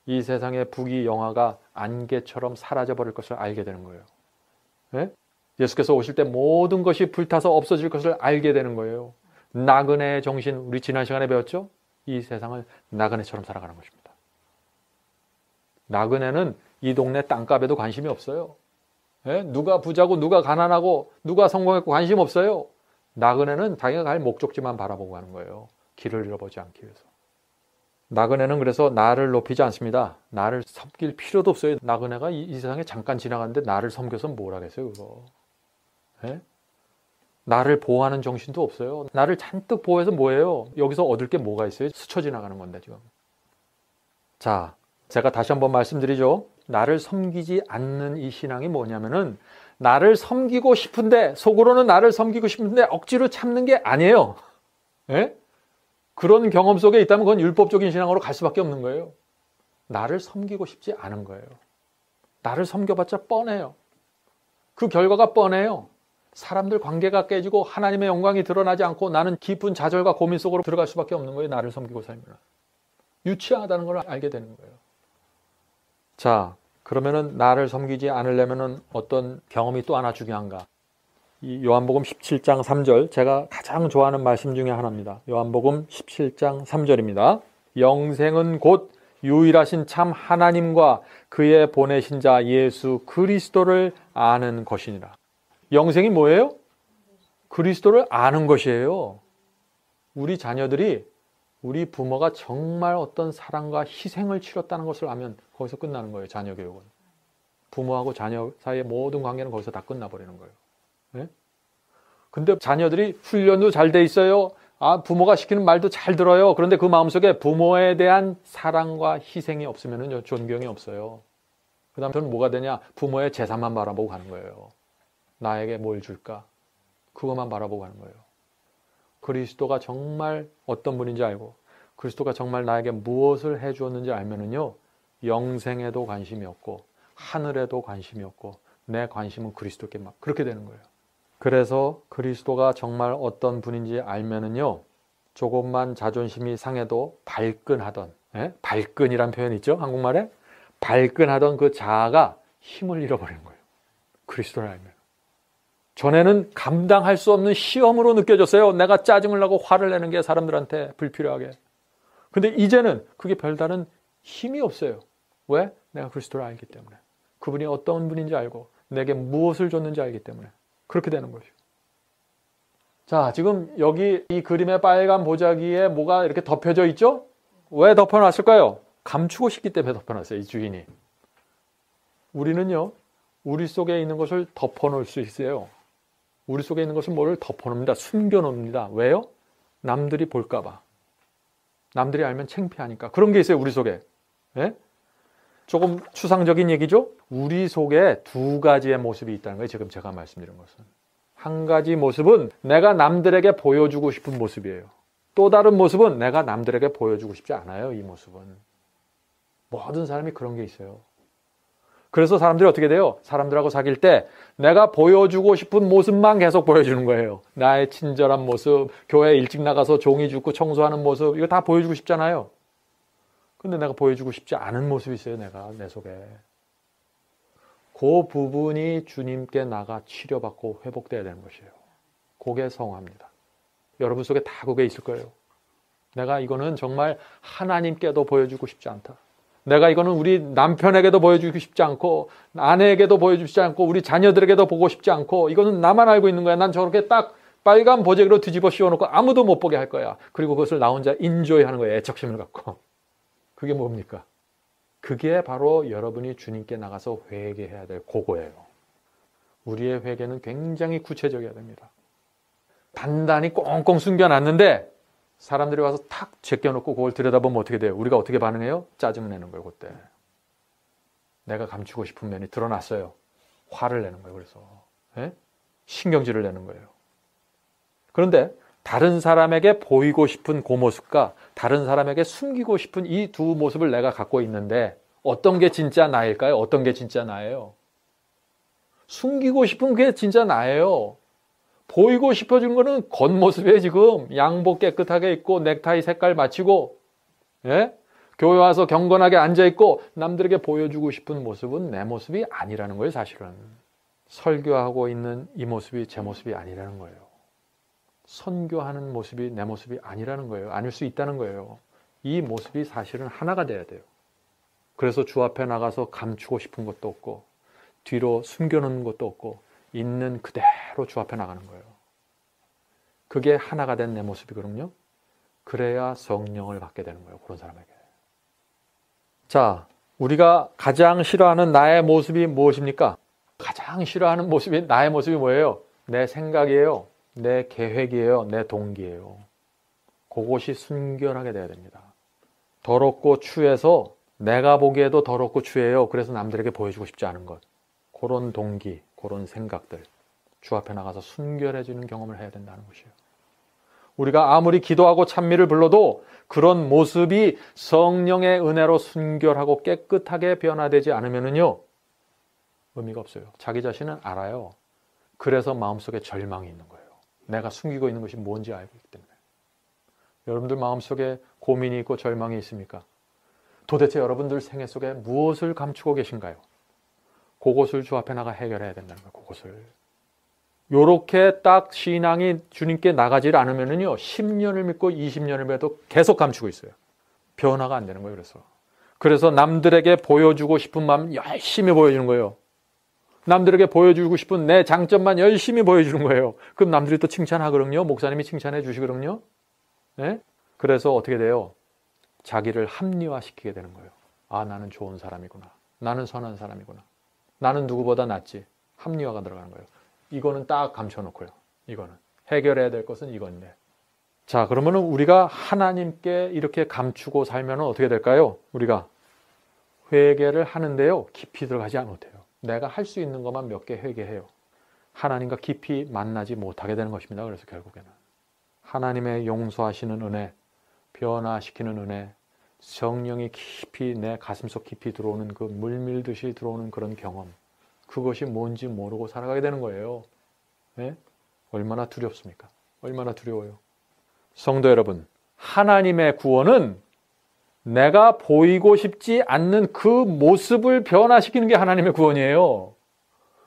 이 세상의 부귀 영화가 안개처럼 사라져버릴 것을 알게 되는 거예요. 예? 예수께서 오실 때 모든 것이 불타서 없어질 것을 알게 되는 거예요. 나그네의 정신, 우리 지난 시간에 배웠죠? 이 세상을 나그네처럼 살아가는 것입니다. 나그네는 이 동네 땅값에도 관심이 없어요. 예? 누가 부자고 누가 가난하고 누가 성공했고 관심 없어요. 나그네는 자기가 갈 목적지만 바라보고 가는 거예요. 길을 잃어보지 않기 위해서. 나그네는 그래서 나를 높이지 않습니다. 나를 섬길 필요도 없어요. 나그네가 이 세상에 잠깐 지나갔는데 나를 섬겨서 뭘 하겠어요, 그거. 예? 나를 보호하는 정신도 없어요. 나를 잔뜩 보호해서 뭐예요? 여기서 얻을 게 뭐가 있어요? 스쳐 지나가는 건데 지금. 자, 제가 다시 한번 말씀드리죠. 나를 섬기지 않는 이 신앙이 뭐냐면은 나를 섬기고 싶은데, 속으로는 나를 섬기고 싶은데 억지로 참는 게 아니에요. 예? 그런 경험 속에 있다면 그건 율법적인 신앙으로 갈 수밖에 없는 거예요. 나를 섬기고 싶지 않은 거예요. 나를 섬겨봤자 뻔해요. 그 결과가 뻔해요. 사람들 관계가 깨지고 하나님의 영광이 드러나지 않고 나는 깊은 좌절과 고민 속으로 들어갈 수밖에 없는 거예요. 나를 섬기고 살면. 유치하다는 걸 알게 되는 거예요. 자, 그러면은 나를 섬기지 않으려면은 어떤 경험이 또 하나 중요한가? 이 요한복음 17장 3절, 제가 가장 좋아하는 말씀 중에 하나입니다. 요한복음 17장 3절입니다. 영생은 곧 유일하신 참 하나님과 그의 보내신 자 예수 그리스도를 아는 것이니라. 영생이 뭐예요? 그리스도를 아는 것이에요. 우리 자녀들이 우리 부모가 정말 어떤 사랑과 희생을 치렀다는 것을 알면 거기서 끝나는 거예요. 자녀 교육은. 부모하고 자녀 사이의 모든 관계는 거기서 다 끝나버리는 거예요. 네? 근데 자녀들이 훈련도 잘 돼 있어요. 부모가 시키는 말도 잘 들어요. 그런데 그 마음속에 부모에 대한 사랑과 희생이 없으면 존경이 없어요. 그 다음 저는 뭐가 되냐? 부모의 재산만 바라보고 가는 거예요. 나에게 뭘 줄까? 그것만 바라보고 가는 거예요. 그리스도가 정말 어떤 분인지 알고 그리스도가 정말 나에게 무엇을 해주었는지 알면은요, 영생에도 관심이 없고 하늘에도 관심이 없고 내 관심은 그리스도께 막 그렇게 되는 거예요. 그래서 그리스도가 정말 어떤 분인지 알면은요, 조금만 자존심이 상해도 발끈하던, 발끈이란 표현 있죠? 한국말에? 발끈하던 그 자아가 힘을 잃어버리는 거예요. 그리스도를 알면. 전에는 감당할 수 없는 시험으로 느껴졌어요. 내가 짜증을 나고 화를 내는 게 사람들한테 불필요하게. 근데 이제는 그게 별다른 힘이 없어요. 왜? 내가 그리스도를 알기 때문에. 그분이 어떤 분인지 알고 내게 무엇을 줬는지 알기 때문에. 그렇게 되는 거죠. 자, 지금 여기 이 그림의 빨간 보자기에 뭐가 이렇게 덮여져 있죠? 왜 덮어놨을까요? 감추고 싶기 때문에 덮어놨어요, 이 주인이. 우리는요, 우리 속에 있는 것을 덮어놓을 수 있어요. 우리 속에 있는 것을 뭐를 덮어놓습니다. 숨겨놓습니다. 왜요? 남들이 볼까봐. 남들이 알면 창피하니까. 그런 게 있어요, 우리 속에. 예? 조금 추상적인 얘기죠? 우리 속에 두 가지의 모습이 있다는 거예요, 지금 제가 말씀드린 것은. 한 가지 모습은 내가 남들에게 보여주고 싶은 모습이에요. 또 다른 모습은 내가 남들에게 보여주고 싶지 않아요, 이 모습은. 모든 사람이 그런 게 있어요. 그래서 사람들이 어떻게 돼요? 사람들하고 사귈 때 내가 보여주고 싶은 모습만 계속 보여주는 거예요. 나의 친절한 모습, 교회 일찍 나가서 종이 줍고 청소하는 모습, 이거 다 보여주고 싶잖아요. 근데 내가 보여주고 싶지 않은 모습이 있어요, 내 속에. 그 부분이 주님께 나가 치료받고 회복돼야 되는 것이에요. 그게 성화입니다. 여러분 속에 다 그게 있을 거예요. 내가 이거는 정말 하나님께도 보여주고 싶지 않다. 내가 이거는 우리 남편에게도 보여주고 싶지 않고 아내에게도 보여주고 싶지 않고 우리 자녀들에게도 보고 싶지 않고 이거는 나만 알고 있는 거야. 난 저렇게 딱 빨간 보자기로 뒤집어 씌워놓고 아무도 못 보게 할 거야. 그리고 그것을 나 혼자 인조이하는 거예요. 애착심을 갖고. 그게 뭡니까? 그게 바로 여러분이 주님께 나가서 회개해야 될 그거예요. 우리의 회개는 굉장히 구체적이어야 됩니다. 단단히 꽁꽁 숨겨놨는데 사람들이 와서 탁 제껴놓고 그걸 들여다보면 어떻게 돼요? 우리가 어떻게 반응해요? 짜증내는 거예요, 그때. 내가 감추고 싶은 면이 드러났어요. 화를 내는 거예요, 그래서. 예? 신경질을 내는 거예요. 그런데 다른 사람에게 보이고 싶은 그 모습과 다른 사람에게 숨기고 싶은 이 두 모습을 내가 갖고 있는데 어떤 게 진짜 나일까요? 어떤 게 진짜 나예요? 숨기고 싶은 게 진짜 나예요. 보이고 싶어진 거는 겉모습이에요. 지금 양복 깨끗하게 입고 넥타이 색깔 맞추고, 예? 교회 와서 경건하게 앉아있고 남들에게 보여주고 싶은 모습은 내 모습이 아니라는 거예요. 사실은 설교하고 있는 이 모습이 제 모습이 아니라는 거예요. 선교하는 모습이 내 모습이 아니라는 거예요. 아닐 수 있다는 거예요. 이 모습이 사실은 하나가 돼야 돼요. 그래서 주 앞에 나가서 감추고 싶은 것도 없고 뒤로 숨겨놓는 것도 없고 있는 그대로 주 앞에 나가는 거예요. 그게 하나가 된 내 모습이거든요. 그래야 성령을 받게 되는 거예요. 그런 사람에게. 자, 우리가 가장 싫어하는 나의 모습이 무엇입니까? 가장 싫어하는 모습이, 나의 모습이 뭐예요? 내 생각이에요. 내 계획이에요. 내 동기예요. 그것이 순결하게 돼야 됩니다. 더럽고 추해서 내가 보기에도 더럽고 추해요. 그래서 남들에게 보여주고 싶지 않은 것. 그런 동기, 그런 생각들. 주 앞에 나가서 순결해지는 경험을 해야 된다는 것이에요. 우리가 아무리 기도하고 찬미를 불러도 그런 모습이 성령의 은혜로 순결하고 깨끗하게 변화되지 않으면요 의미가 없어요. 자기 자신은 알아요. 그래서 마음속에 절망이 있는 거예요. 내가 숨기고 있는 것이 뭔지 알고 있기 때문에. 여러분들 마음속에 고민이 있고 절망이 있습니까? 도대체 여러분들 생애 속에 무엇을 감추고 계신가요? 그것을 주 앞에 나가 해결해야 된다는 거예요. 그것을. 요렇게 딱 신앙이 주님께 나가질 않으면요 10년을 믿고 20년을 믿어도 계속 감추고 있어요. 변화가 안 되는 거예요. 그래서 남들에게 보여주고 싶은 마음 열심히 보여주는 거예요. 남들에게 보여주고 싶은 내 장점만 열심히 보여주는 거예요. 그럼 남들이 또 칭찬하거든요. 목사님이 칭찬해 주시거든요. 네? 그래서 어떻게 돼요? 자기를 합리화시키게 되는 거예요. 아, 나는 좋은 사람이구나. 나는 선한 사람이구나. 나는 누구보다 낫지. 합리화가 들어가는 거예요. 이거는 딱 감춰놓고요. 이거는 해결해야 될 것은 이건데. 자, 그러면 우리가 하나님께 이렇게 감추고 살면 어떻게 될까요? 우리가 회개를 하는데요 깊이 들어가지 못해요. 내가 할 수 있는 것만 몇 개 회개해요. 하나님과 깊이 만나지 못하게 되는 것입니다. 그래서 결국에는 하나님의 용서하시는 은혜, 변화시키는 은혜, 성령이 깊이 내 가슴속 깊이 들어오는 그 물밀듯이 들어오는 그런 경험, 그것이 뭔지 모르고 살아가게 되는 거예요. 네? 얼마나 두렵습니까? 얼마나 두려워요. 성도 여러분, 하나님의 구원은 내가 보이고 싶지 않는 그 모습을 변화시키는 게 하나님의 구원이에요.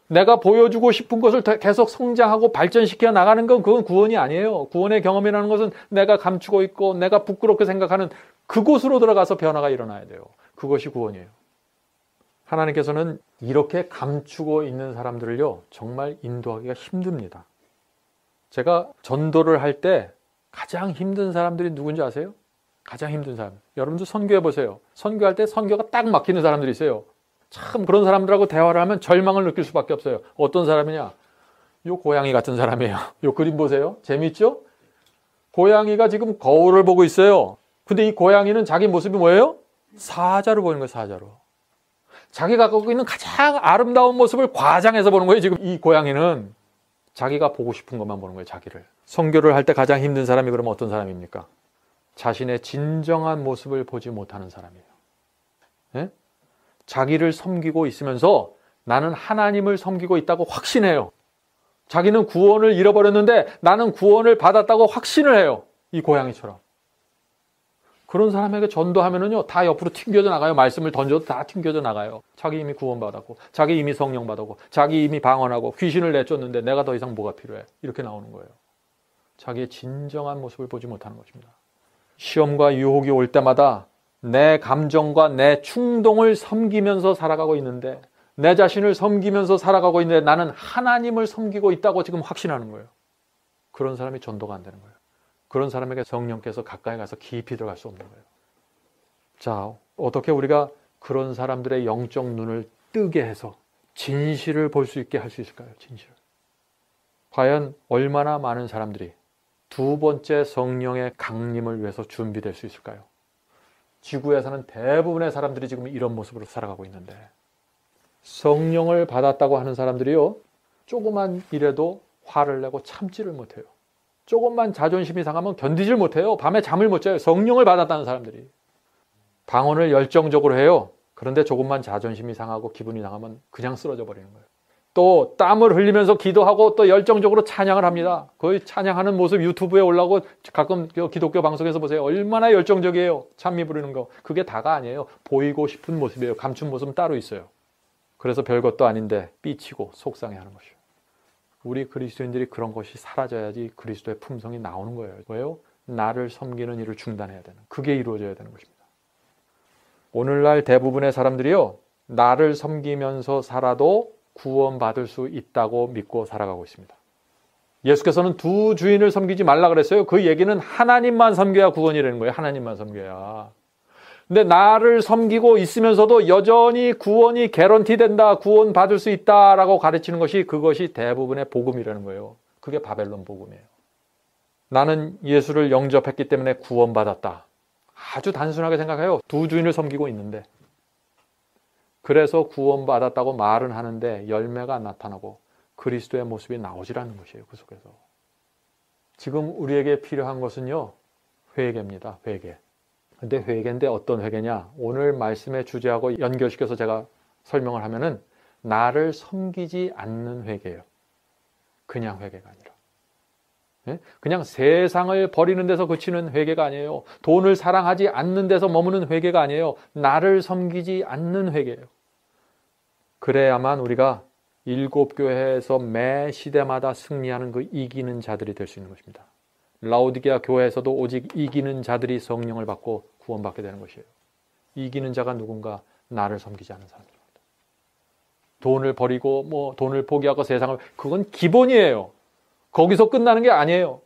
내가 보여주고 싶은 것을 계속 성장하고 발전시켜 나가는 건 그건 구원이 아니에요. 구원의 경험이라는 것은 내가 감추고 있고 내가 부끄럽게 생각하는 그곳으로 들어가서 변화가 일어나야 돼요. 그것이 구원이에요. 하나님께서는 이렇게 감추고 있는 사람들을요 정말 인도하기가 힘듭니다. 제가 전도를 할 때 가장 힘든 사람들이 누군지 아세요? 가장 힘든 사람. 여러분도 선교해 보세요. 선교할 때 선교가 딱 막히는 사람들이 있어요. 참 그런 사람들하고 대화를 하면 절망을 느낄 수밖에 없어요. 어떤 사람이냐? 요 고양이 같은 사람이에요. 요 그림 보세요. 재밌죠? 고양이가 지금 거울을 보고 있어요. 근데 이 고양이는 자기 모습이 뭐예요? 사자로 보이는 거예요. 사자로. 자기가 갖고 있는 가장 아름다운 모습을 과장해서 보는 거예요. 지금 이 고양이는 자기가 보고 싶은 것만 보는 거예요. 자기를. 선교를 할 때 가장 힘든 사람이 그러면 어떤 사람입니까? 자신의 진정한 모습을 보지 못하는 사람이에요. 예? 자기를 섬기고 있으면서 나는 하나님을 섬기고 있다고 확신해요. 자기는 구원을 잃어버렸는데 나는 구원을 받았다고 확신을 해요. 이 고양이처럼. 그런 사람에게 전도하면은요, 다 옆으로 튕겨져 나가요. 말씀을 던져도 다 튕겨져 나가요. 자기 이미 구원받았고, 자기 이미 성령 받았고, 자기 이미 방언하고, 귀신을 내쫓는데 내가 더 이상 뭐가 필요해? 이렇게 나오는 거예요. 자기의 진정한 모습을 보지 못하는 것입니다. 시험과 유혹이 올 때마다 내 감정과 내 충동을 섬기면서 살아가고 있는데, 내 자신을 섬기면서 살아가고 있는데 나는 하나님을 섬기고 있다고 지금 확신하는 거예요. 그런 사람이 전도가 안 되는 거예요. 그런 사람에게 성령께서 가까이 가서 깊이 들어갈 수 없는 거예요. 자, 어떻게 우리가 그런 사람들의 영적 눈을 뜨게 해서 진실을 볼 수 있게 할 수 있을까요? 진실. 과연 얼마나 많은 사람들이 두 번째 성령의 강림을 위해서 준비될 수 있을까요? 지구에서는 대부분의 사람들이 지금 이런 모습으로 살아가고 있는데, 성령을 받았다고 하는 사람들이요, 조그만 일에도 화를 내고 참지를 못해요. 조금만 자존심이 상하면 견디질 못해요. 밤에 잠을 못 자요. 성령을 받았다는 사람들이. 방언을 열정적으로 해요. 그런데 조금만 자존심이 상하고 기분이 상하면 그냥 쓰러져 버리는 거예요. 또 땀을 흘리면서 기도하고 또 열정적으로 찬양을 합니다. 그 찬양하는 모습 유튜브에 올라오고 가끔 기독교 방송에서 보세요. 얼마나 열정적이에요. 찬미 부르는 거. 그게 다가 아니에요. 보이고 싶은 모습이에요. 감춘 모습은 따로 있어요. 그래서 별것도 아닌데 삐치고 속상해하는 것이요. 우리 그리스도인들이 그런 것이 사라져야지 그리스도의 품성이 나오는 거예요. 왜요? 나를 섬기는 일을 중단해야 되는. 그게 이루어져야 되는 것입니다. 오늘날 대부분의 사람들이요. 나를 섬기면서 살아도 구원받을 수 있다고 믿고 살아가고 있습니다. 예수께서는 두 주인을 섬기지 말라 그랬어요. 그 얘기는 하나님만 섬겨야 구원이라는 거예요. 하나님만 섬겨야. 근데 나를 섬기고 있으면서도 여전히 구원이 개런티 된다, 구원 받을 수 있다라고 가르치는 것이 그것이 대부분의 복음이라는 거예요. 그게 바벨론 복음이에요. 나는 예수를 영접했기 때문에 구원받았다. 아주 단순하게 생각해요. 두 주인을 섬기고 있는데. 그래서 구원받았다고 말은 하는데 열매가 안 나타나고 그리스도의 모습이 나오질 않는 것이에요. 그 속에서. 지금 우리에게 필요한 것은요. 회개입니다. 회개. 근데 회개인데 어떤 회개냐? 오늘 말씀의 주제하고 연결시켜서 제가 설명을 하면은 나를 섬기지 않는 회개예요. 그냥 회개가 아니라. 그냥 세상을 버리는 데서 그치는 회개가 아니에요. 돈을 사랑하지 않는 데서 머무는 회개가 아니에요. 나를 섬기지 않는 회개예요. 그래야만 우리가 일곱 교회에서 매 시대마다 승리하는 그 이기는 자들이 될 수 있는 것입니다. 라오디게아 교회에서도 오직 이기는 자들이 성령을 받고 구원받게 되는 것이에요. 이기는 자가 누군가? 나를 섬기지 않는 사람들입니다. 돈을 버리고 돈을 포기하고 세상을, 그건 기본이에요. 거기서 끝나는 게 아니에요.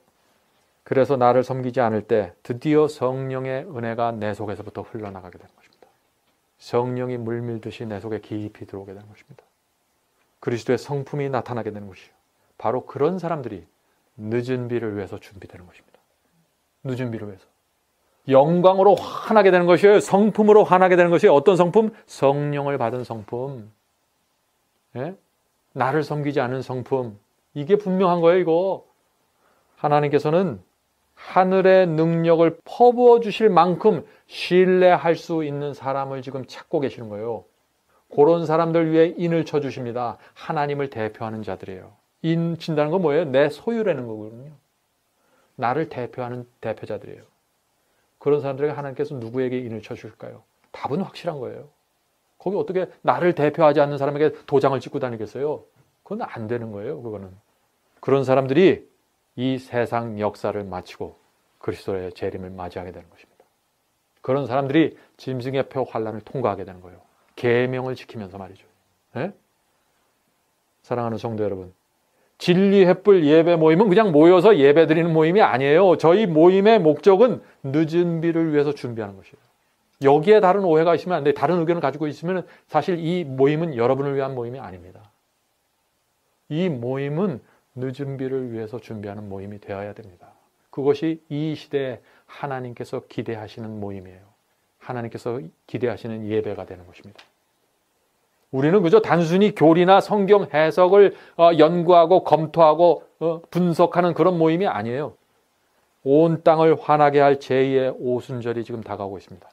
그래서 나를 섬기지 않을 때 드디어 성령의 은혜가 내 속에서부터 흘러나가게 되는 것입니다. 성령이 물밀듯이 내 속에 깊이 들어오게 되는 것입니다. 그리스도의 성품이 나타나게 되는 것이요. 바로 그런 사람들이 늦은 비를 위해서 준비되는 것입니다. 늦은 비를 위해서. 영광으로 환하게 되는 것이에요. 성품으로 환하게 되는 것이 어떤 성품? 성령을 받은 성품. 예? 나를 섬기지 않은 성품. 이게 분명한 거예요, 이거. 하나님께서는 하늘의 능력을 퍼부어 주실 만큼 신뢰할 수 있는 사람을 지금 찾고 계시는 거예요. 그런 사람들 위해 인을 쳐주십니다. 하나님을 대표하는 자들이에요. 인 친다는 건 뭐예요? 내 소유라는 거거든요. 나를 대표하는 대표자들이에요. 그런 사람들에게 하나님께서 누구에게 인을 쳐주실까요? 답은 확실한 거예요. 거기 어떻게 나를 대표하지 않는 사람에게 도장을 찍고 다니겠어요? 그건 안 되는 거예요. 그거는. 그런 사람들이 이 세상 역사를 마치고 그리스도의 재림을 맞이하게 되는 것입니다. 그런 사람들이 짐승의 표 환란을 통과하게 되는 거예요. 계명을 지키면서 말이죠. 네? 사랑하는 성도 여러분, 진리 횃불 예배 모임은 그냥 모여서 예배 드리는 모임이 아니에요. 저희 모임의 목적은 늦은 비를 위해서 준비하는 것이에요. 여기에 다른 오해가 있으면 안 돼요. 다른 의견을 가지고 있으면 사실 이 모임은 여러분을 위한 모임이 아닙니다. 이 모임은 늦은 비를 위해서 준비하는 모임이 되어야 됩니다. 그것이 이 시대에 하나님께서 기대하시는 모임이에요. 하나님께서 기대하시는 예배가 되는 것입니다. 우리는 그저 단순히 교리나 성경 해석을 연구하고 검토하고 분석하는 그런 모임이 아니에요. 온 땅을 환하게 할 제2의 오순절이 지금 다가오고 있습니다.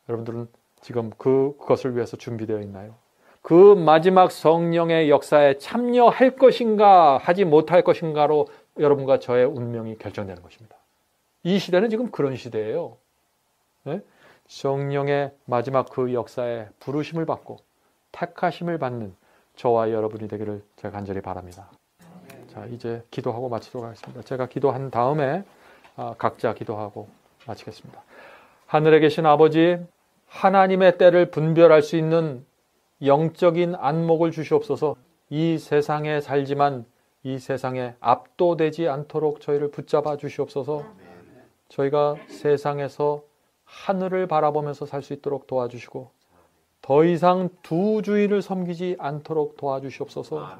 여러분들은 지금 그것을 위해서 준비되어 있나요? 그 마지막 성령의 역사에 참여할 것인가 하지 못할 것인가로 여러분과 저의 운명이 결정되는 것입니다. 이 시대는 지금 그런 시대예요. 네? 성령의 마지막 그 역사에 부르심을 받고 택하심을 받는 저와 여러분이 되기를 제가 간절히 바랍니다. 자, 이제 기도하고 마치도록 하겠습니다. 제가 기도한 다음에 각자 기도하고 마치겠습니다. 하늘에 계신 아버지, 하나님의 때를 분별할 수 있는 영적인 안목을 주시옵소서. 이 세상에 살지만 이 세상에 압도되지 않도록 저희를 붙잡아 주시옵소서. 저희가 세상에서 하늘을 바라보면서 살 수 있도록 도와주시고 더 이상 두 주인을 섬기지 않도록 도와주시옵소서.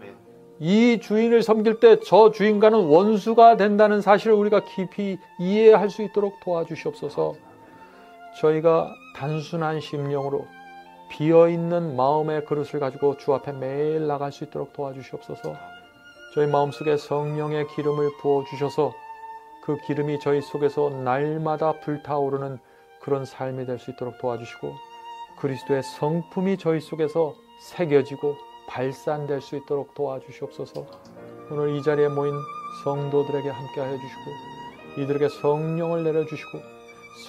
이 주인을 섬길 때 저 주인과는 원수가 된다는 사실을 우리가 깊이 이해할 수 있도록 도와주시옵소서. 저희가 단순한 심령으로 비어있는 마음의 그릇을 가지고 주 앞에 매일 나갈 수 있도록 도와주시옵소서. 저희 마음속에 성령의 기름을 부어주셔서 그 기름이 저희 속에서 날마다 불타오르는 그런 삶이 될 수 있도록 도와주시고 그리스도의 성품이 저희 속에서 새겨지고 발산될 수 있도록 도와주시옵소서. 오늘 이 자리에 모인 성도들에게 함께하여 주시고 이들에게 성령을 내려주시고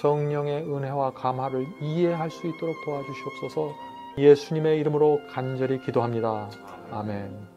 성령의 은혜와 감화를 이해할 수 있도록 도와주시옵소서. 예수님의 이름으로 간절히 기도합니다. 아멘.